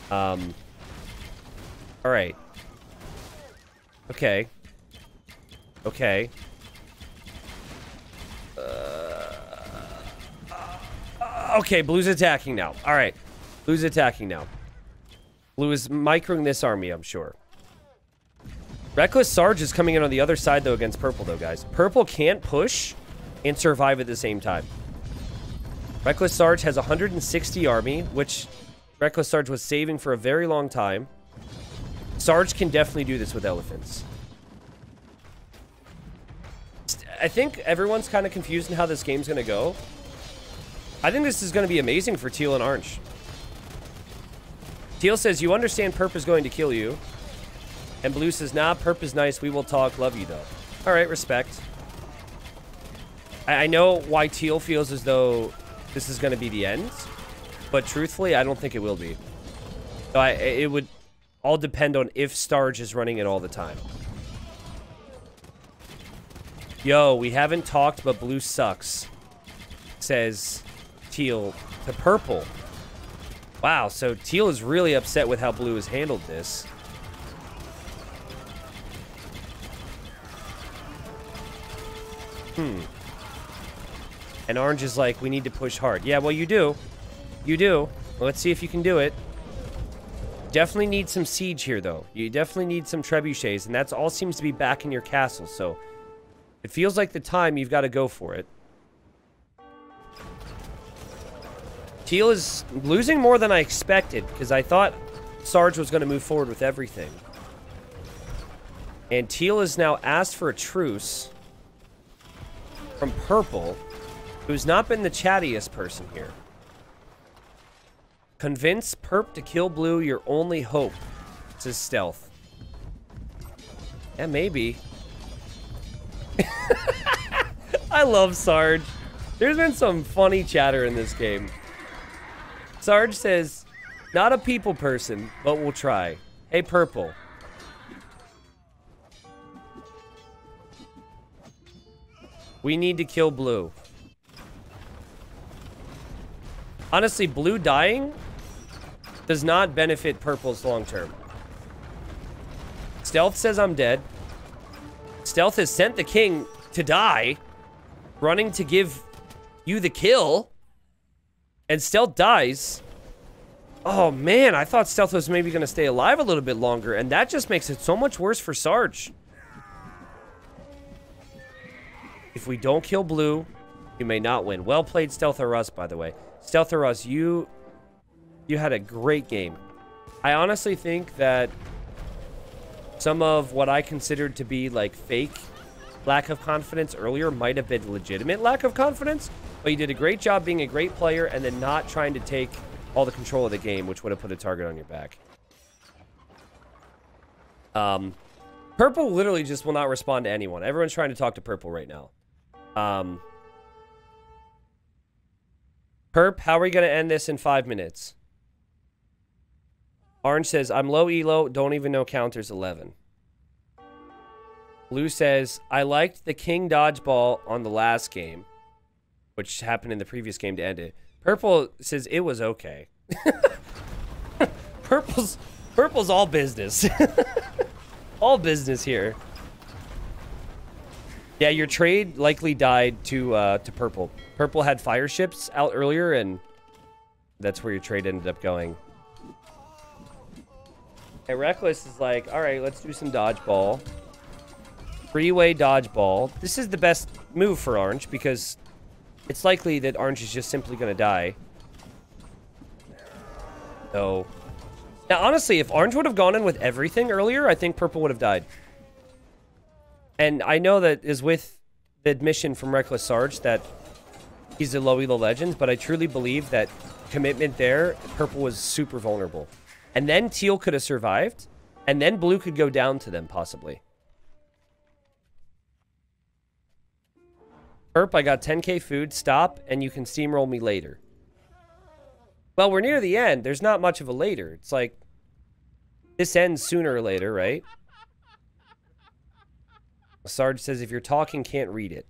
All right. Okay. Okay. Okay, Blue's attacking now. All right. Blue's attacking now. Blue is microing this army, I'm sure. Reckless Sarge is coming in on the other side, though, against Purple, though, guys. Purple can't push and survive at the same time. Reckless Sarge has 160 army, which Reckless Sarge was saving for a very long time. Sarge can definitely do this with elephants. I think everyone's kind of confused in how this game's going to go. I think this is going to be amazing for Teal and Orange. Teal says, you understand Perp is going to kill you. And Blue says, nah, Perp is nice. We will talk. Love you, though. All right, respect. I know why Teal feels as though this is going to be the end. But truthfully, I don't think it will be. So it would all depend on if Starge is running it all the time. Yo, we haven't talked, but Blue sucks. Says Teal to Purple. Wow, so Teal is really upset with how Blue has handled this. And Orange is like, we need to push hard. Yeah, well, you do. You do. Well, let's see if you can do it. Definitely need some siege here, though. You definitely need some trebuchets, and that's all seems to be back in your castle, so it feels like the time you've got to go for it. Teal is losing more than I expected, because I thought Sarge was going to move forward with everything. And Teal has now asked for a truce from Purple, who's not been the chattiest person here. Convince Perp to kill Blue, your only hope, says Stealth. Yeah, maybe. I love Sarge. There's been some funny chatter in this game. Sarge says, not a people person, but we'll try. Hey, Purple. We need to kill Blue. Honestly, Blue dying does not benefit Purple's long term. Stealth says I'm dead. Stealth has sent the king to die, running to give you the kill. And Stealth dies. Oh, man, I thought Stealth was maybe going to stay alive a little bit longer, and that just makes it so much worse for Sarge. If we don't kill Blue, you may not win. Well played, Stealth or Us, by the way. Stealth or Us, you had a great game. I honestly think that some of what I considered to be, like, fake lack of confidence earlier might have been legitimate lack of confidence. But you did a great job being a great player and then not trying to take all the control of the game, which would have put a target on your back. Purple literally just will not respond to anyone. Everyone's trying to talk to Purple right now. Perp, how are we going to end this in 5 minutes? Orange says, I'm low elo, don't even know counters 11. Blue says, I liked the king dodgeball on the last game, which happened in the previous game to end it. Purple says it was okay. Purple's all business. All business here. Yeah, your trade likely died to purple. Purple had fire ships out earlier, and that's where your trade ended up going. And Reckless is like, all right, let's do some dodgeball. Freeway dodgeball. This is the best move for Orange because it's likely that Orange is just simply going to die. So, now honestly, if Orange would have gone in with everything earlier, I think Purple would have died. And I know that is with the admission from Reckless Sarge that he's a low elo legend, but I truly believe that commitment there, Purple was super vulnerable. And then Teal could have survived, and then Blue could go down to them, possibly. Perp, I got 10k food, stop, and you can steamroll me later. Well, we're near the end. There's not much of a later. It's like, this ends sooner or later, right? Sarge says, if you're talking, can't read it.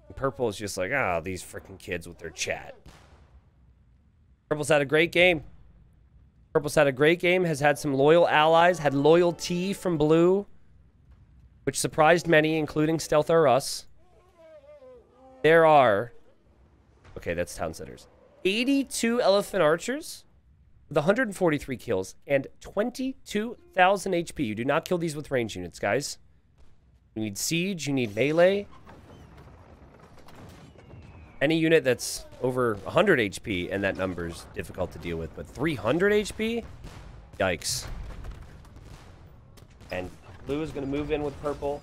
And Purple is just like, ah, these freaking kids with their chat. Purple's had a great game. Purple's had a great game, has had some loyal allies, had loyalty from Blue, which surprised many, including Stealth R Us. There are, okay, that's Town Centers, 82 Elephant Archers with 143 kills and 22,000 HP. You do not kill these with range units, guys. You need siege, you need melee. Any unit that's over 100 HP, and that number's difficult to deal with, but 300 HP? Yikes. And Blue is going to move in with Purple.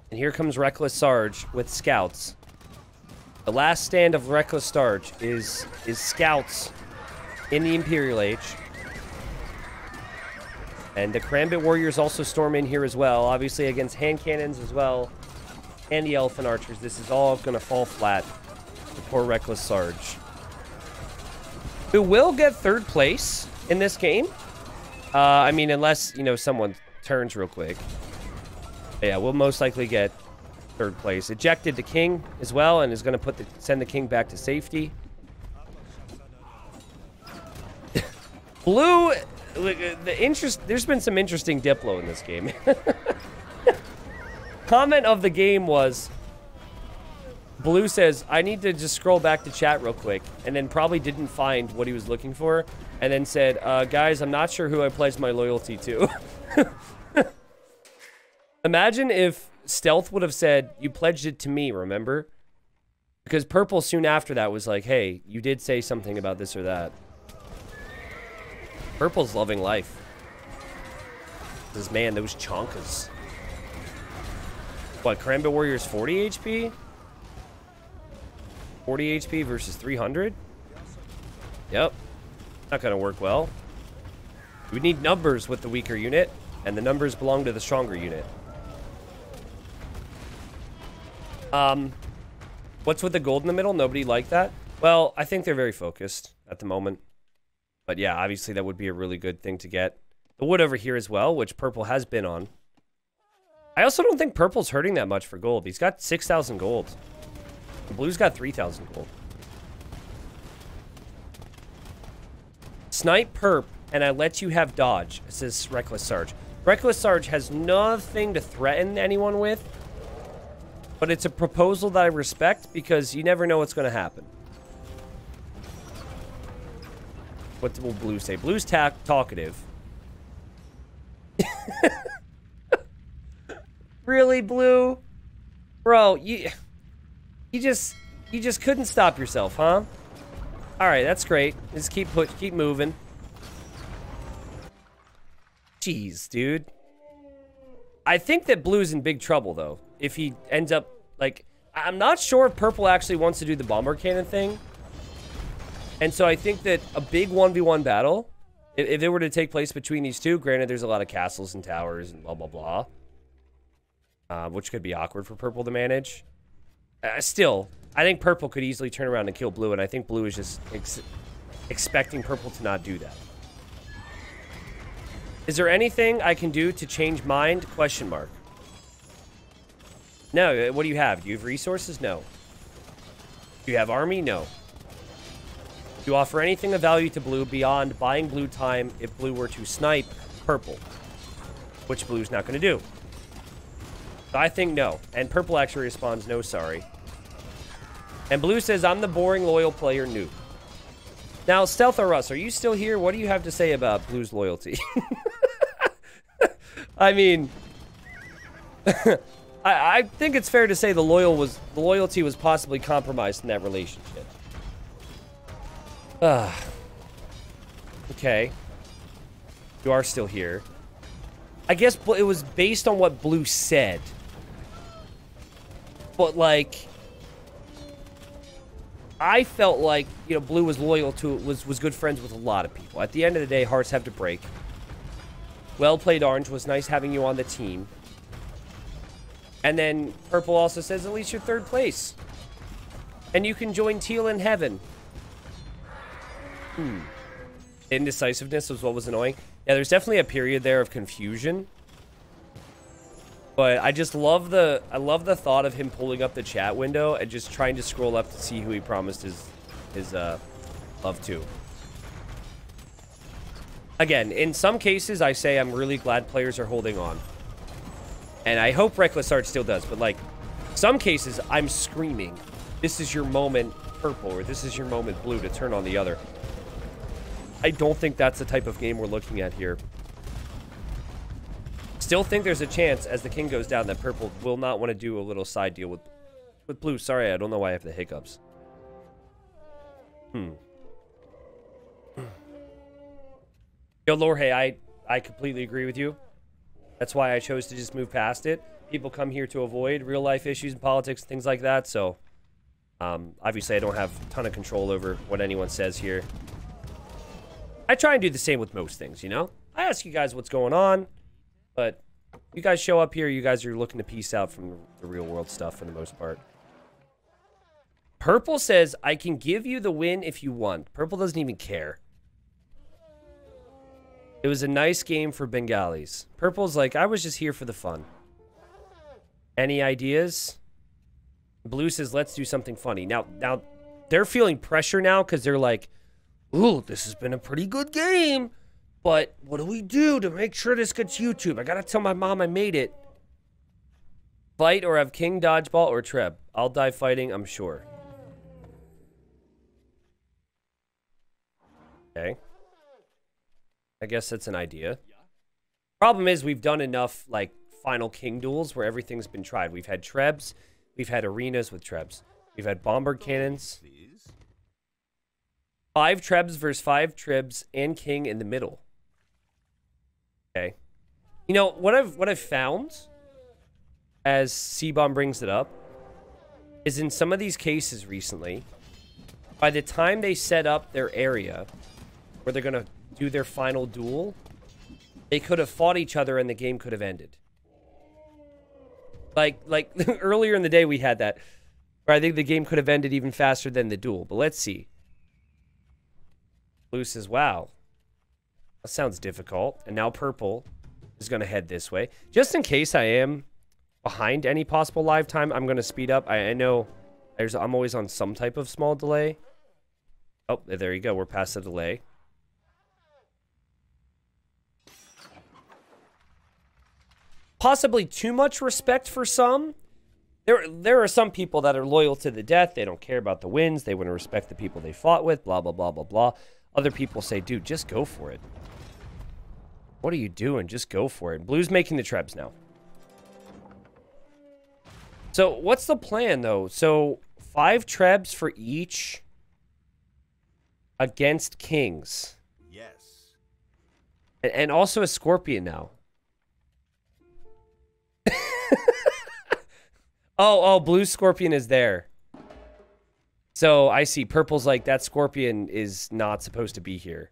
And here comes Reckless Sarge with Scouts. The last stand of Reckless Sarge is Scouts in the Imperial Age. And the Karambit Warriors also storm in here as well, obviously against hand cannons as well, and the Elephant Archers. This is all going to fall flat. The poor Reckless Sarge, who will get third place in this game. I mean, unless, you know, someone turns real quick. Yeah, we'll most likely get third place. Ejected the king as well, and is going to send the king back to safety. Blue, there's been some interesting Diplo in this game. Comment of the game was, Blue says, I need to just scroll back to chat real quick, and then probably didn't find what he was looking for, and then said, guys, I'm not sure who I pledged my loyalty to. Imagine if Stealth would have said, you pledged it to me, remember? Because Purple soon after that was like, hey, you did say something about this or that. Purple's loving life. Because, man, those chonkas. What, Karambit Warriors 40 HP? 40 HP versus 300? Yep. Not going to work well. We need numbers with the weaker unit, and the numbers belong to the stronger unit. What's with the gold in the middle? Nobody liked that? Well, I think they're very focused at the moment. But yeah, obviously that would be a really good thing to get. The wood over here as well, which Purple has been on. I also don't think Purple's hurting that much for gold. He's got 6,000 gold. The Blue's got 3,000 gold. Snipe Perp, and I let you have dodge, says Reckless Sarge. Reckless Sarge has nothing to threaten anyone with, but it's a proposal that I respect because you never know what's going to happen. What will Blue say? Blue's talkative. Really, Blue? Bro, you just couldn't stop yourself, huh? All right, that's great. Just keep moving. Jeez, dude. I think that Blue's in big trouble though. If he ends up like, I'm not sure if Purple actually wants to do the bomber cannon thing. And so I think that a big 1v1 battle, if it were to take place between these two, granted there's a lot of castles and towers and blah, blah, blah. Which could be awkward for Purple to manage. Still, I think Purple could easily turn around and kill Blue, and I think Blue is just expecting Purple to not do that. Is there anything I can do to change mind? Question mark. No, what do you have? Do you have resources? No. Do you have army? No. Do you offer anything of value to blue beyond buying blue time if blue were to snipe purple? Which blue's not going to do. So I think no. And purple actually responds, no, sorry. And blue says, I'm the boring loyal player noob. Now, Stealth or Russ, are you still here? What do you have to say about blue's loyalty? I mean, I think it's fair to say the loyalty was possibly compromised in that relationship. Okay. You are still here. I guess it was based on what blue said. But, like, I felt like, you know, blue was loyal to, was good friends with a lot of people. At the end of the day, hearts have to break. Well played, Orange. Was nice having you on the team. And then purple also says, at least you're third place. And you can join teal in heaven. Indecisiveness was what was annoying. Yeah, there's definitely a period there of confusion. But I just love the thought of him pulling up the chat window and just trying to scroll up to see who he promised his love to. Again, in some cases, I say I'm really glad players are holding on. And I hope Reckless Art still does, but like, some cases, I'm screaming, this is your moment, purple, or this is your moment, blue, to turn on the other. I don't think that's the type of game we're looking at here. Still think there's a chance, as the king goes down, that purple will not want to do a little side deal with blue. Sorry, I don't know why I have the hiccups. Yo, Lorhe, I completely agree with you. That's why I chose to just move past it. People come here to avoid real-life issues and politics, things like that, so... obviously, I don't have a ton of control over what anyone says here. I try and do the same with most things, you know? I ask you guys what's going on, but you guys show up here, you guys are looking to peace out from the real-world stuff for the most part. Purple says, I can give you the win if you want. Purple doesn't even care. It was a nice game for Bengalis. Purple's like, I was just here for the fun. Any ideas? Blue says, let's do something funny. Now they're feeling pressure now because they're like, ooh, this has been a pretty good game. But what do we do to make sure this gets YouTube? I gotta tell my mom I made it. Fight or have King dodgeball or Treb. I'll die fighting, I'm sure. Okay. I guess that's an idea. Problem is, we've done enough, like, final king duels where everything's been tried. We've had Trebs. We've had arenas with Trebs. We've had Bombard cannons. 5 Trebs versus 5 Trebs and king in the middle. Okay. You know, what I've found, as C-Bomb brings it up, is in some of these cases recently, by the time they set up their area where they're going to do their final duel, they could have fought each other and the game could have ended. Like earlier in the day we had that, where I think the game could have ended even faster than the duel. But let's see. Blue says, wow, that sounds difficult. And now purple is going to head this way. Just in case I am behind any possible live time, I'm going to speed up. I know I'm always on some type of small delay. Oh, there you go. We're past the delay. Possibly too much respect for some. There are some people that are loyal to the death. They don't care about the wins. They want to respect the people they fought with, blah, blah, blah, blah, blah. Other people say, dude, just go for it. What are you doing? Just go for it. Blue's making the Trebs now. So what's the plan, though? So 5 Trebs for each against kings.
Yes.
And also a Scorpion now. Oh, blue Scorpion is there. So I see. Purple's like, that Scorpion is not supposed to be here.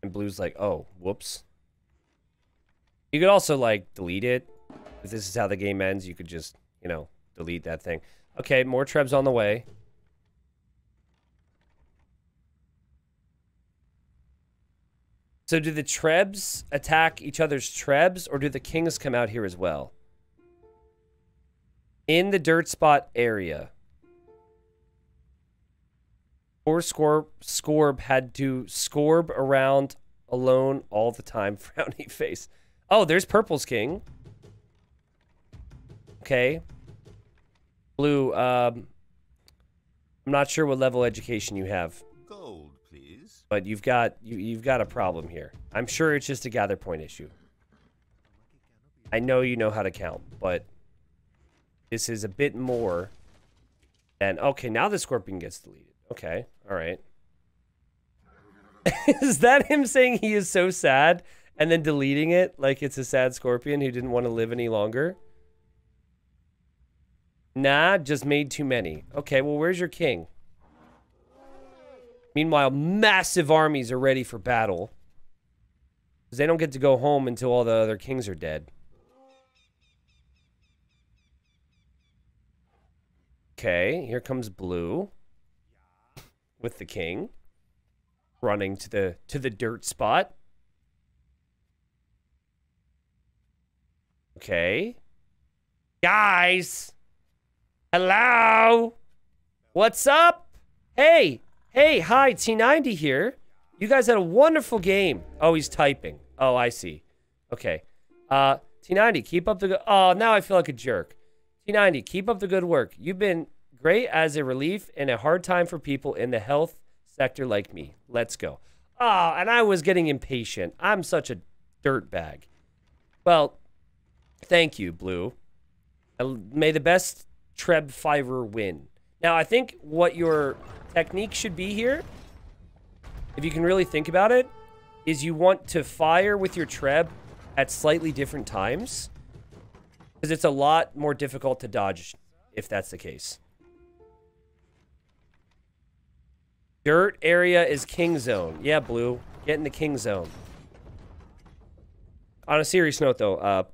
And blue's like, oh, whoops. You could also, like, delete it. If this is how the game ends, you could just, you know, delete that thing. Okay, more Trebs on the way. So do the Trebs attack each other's Trebs, or do the kings come out here as well? In the dirt spot area. Poor Scorb had to scorb around alone all the time. Frowny face. Oh, there's Purple's king. Okay. Blue, I'm not sure what level education you have.
Gold, please.
But you've got a problem here. I'm sure it's just a gather point issue. I know you know how to count, but this is a bit more than... Okay, now the scorpion gets deleted. Okay, all right. Is that him saying he is so sad and then deleting it like it's a sad scorpion who didn't want to live any longer? Nah, just made too many. Okay, well, where's your king? Meanwhile, massive armies are ready for battle. Because they don't get to go home until all the other kings are dead. Okay, here comes blue. With the king. Running to the dirt spot. Okay. Guys! Hello? What's up? Hey! Hey, hi, T90 here. You guys had a wonderful game. Oh, he's typing. Oh, I see. Okay. T90, keep up the good... Oh, now I feel like a jerk. T90, keep up the good work. You've been great as a relief in a hard time for people in the health sector like me. Let's go. Oh, and I was getting impatient. I'm such a dirtbag. Well, thank you, Blue. May the best Treb Fiver win. Now, I think what your technique should be here, if you can really think about it, is you want to fire with your Treb at slightly different times. Because it's a lot more difficult to dodge if that's the case. Dirt area is king zone. Yeah, Blue. Get in the king zone. On a serious note, though,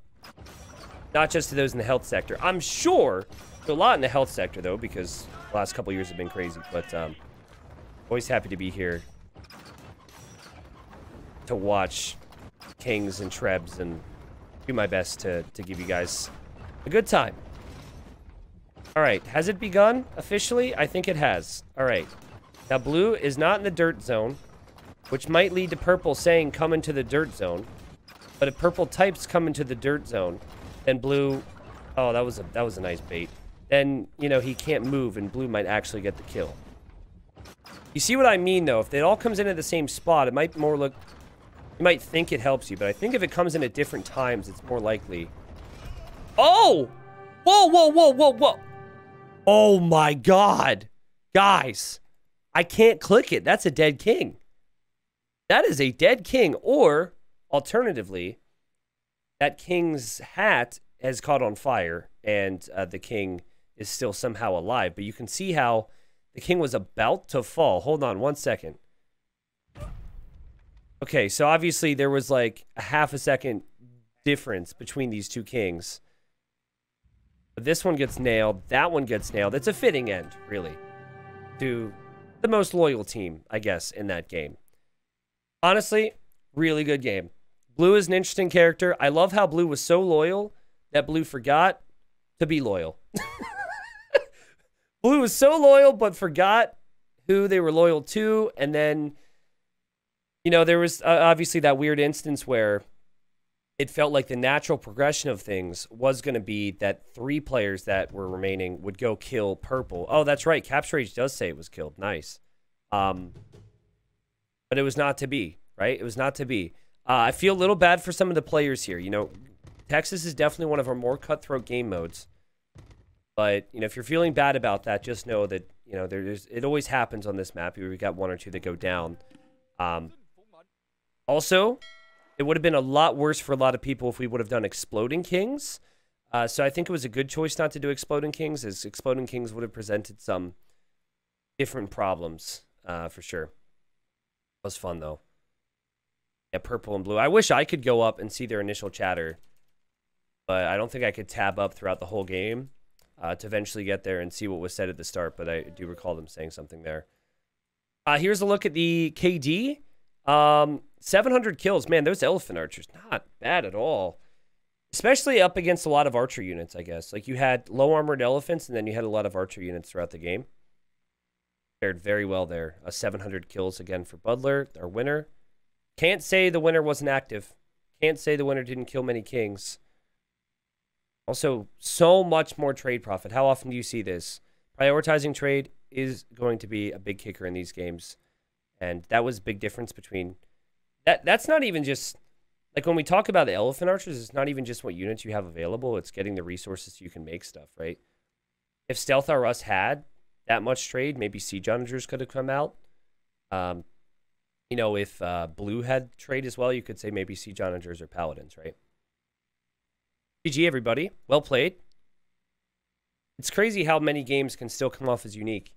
not just to those in the health sector. I'm sure there's a lot in the health sector, though, because the last couple years have been crazy. But always happy to be here to watch kings and trebs and do my best to give you guys a good time. All right, has it begun officially? I think it has. All right. Now, blue is not in the dirt zone, which might lead to purple saying come into the dirt zone. But if purple types come into the dirt zone, then blue... Oh, that was a nice bait. Then, you know, he can't move and blue might actually get the kill. You see what I mean, though? If it all comes in at the same spot, it might more look... You might think it helps you, but I think if it comes in at different times, it's more likely... Oh! Whoa, whoa, whoa, whoa, whoa! Oh my god! Guys! I can't click it. That's a dead king. That is a dead king. Or, alternatively, that king's hat has caught on fire and the king is still somehow alive. But you can see how the king was about to fall. Hold on 1 second. Okay, so obviously there was like a half a second difference between these two kings. But this one gets nailed. That one gets nailed. It's a fitting end, really, to the most loyal team, I guess, in that game. Honestly, really good game. Blue is an interesting character. I love how Blue was so loyal that Blue forgot to be loyal. Blue was so loyal but forgot who they were loyal to. And then, you know, there was obviously that weird instance where it felt like the natural progression of things was going to be that 3 players that were remaining would go kill purple. Oh, that's right. Capture does say it was killed. Nice. But it was not to be, right? It was not to be. I feel a little bad for some of the players here. You know, Texas is definitely one of our more cutthroat game modes. But, you know, if you're feeling bad about that, just know that, you know, it always happens on this map. We've got 1 or 2 that go down. Also, it would have been a lot worse for a lot of people if we would have done Exploding Kings. So I think it was a good choice not to do Exploding Kings, as Exploding Kings would have presented some different problems, for sure. It was fun, though. Yeah, purple and blue. I wish I could go up and see their initial chatter, but I don't think I could tab up throughout the whole game to eventually get there and see what was said at the start, but I do recall them saying something there. Here's a look at the KD. 700 kills. Man, those elephant archers, not bad at all. Especially up against a lot of archer units, I guess. Like you had low armored elephants, and then you had a lot of archer units throughout the game. Fared very well there. 700 kills again for Budler, our winner. Can't say the winner wasn't active. Can't say the winner didn't kill many kings. Also, so much more trade profit. How often do you see this? Prioritizing trade is going to be a big kicker in these games. And that was a big difference between... That's not even just... Like, when we talk about the elephant archers, it's not even just what units you have available. It's getting the resources so you can make stuff, right? If Stealth R Us had that much trade, maybe Siege Onagers could have come out. You know, if Blue had trade as well, you could say maybe Siege Onagers or Paladins, right? GG, everybody. Well played. It's crazy how many games can still come off as unique.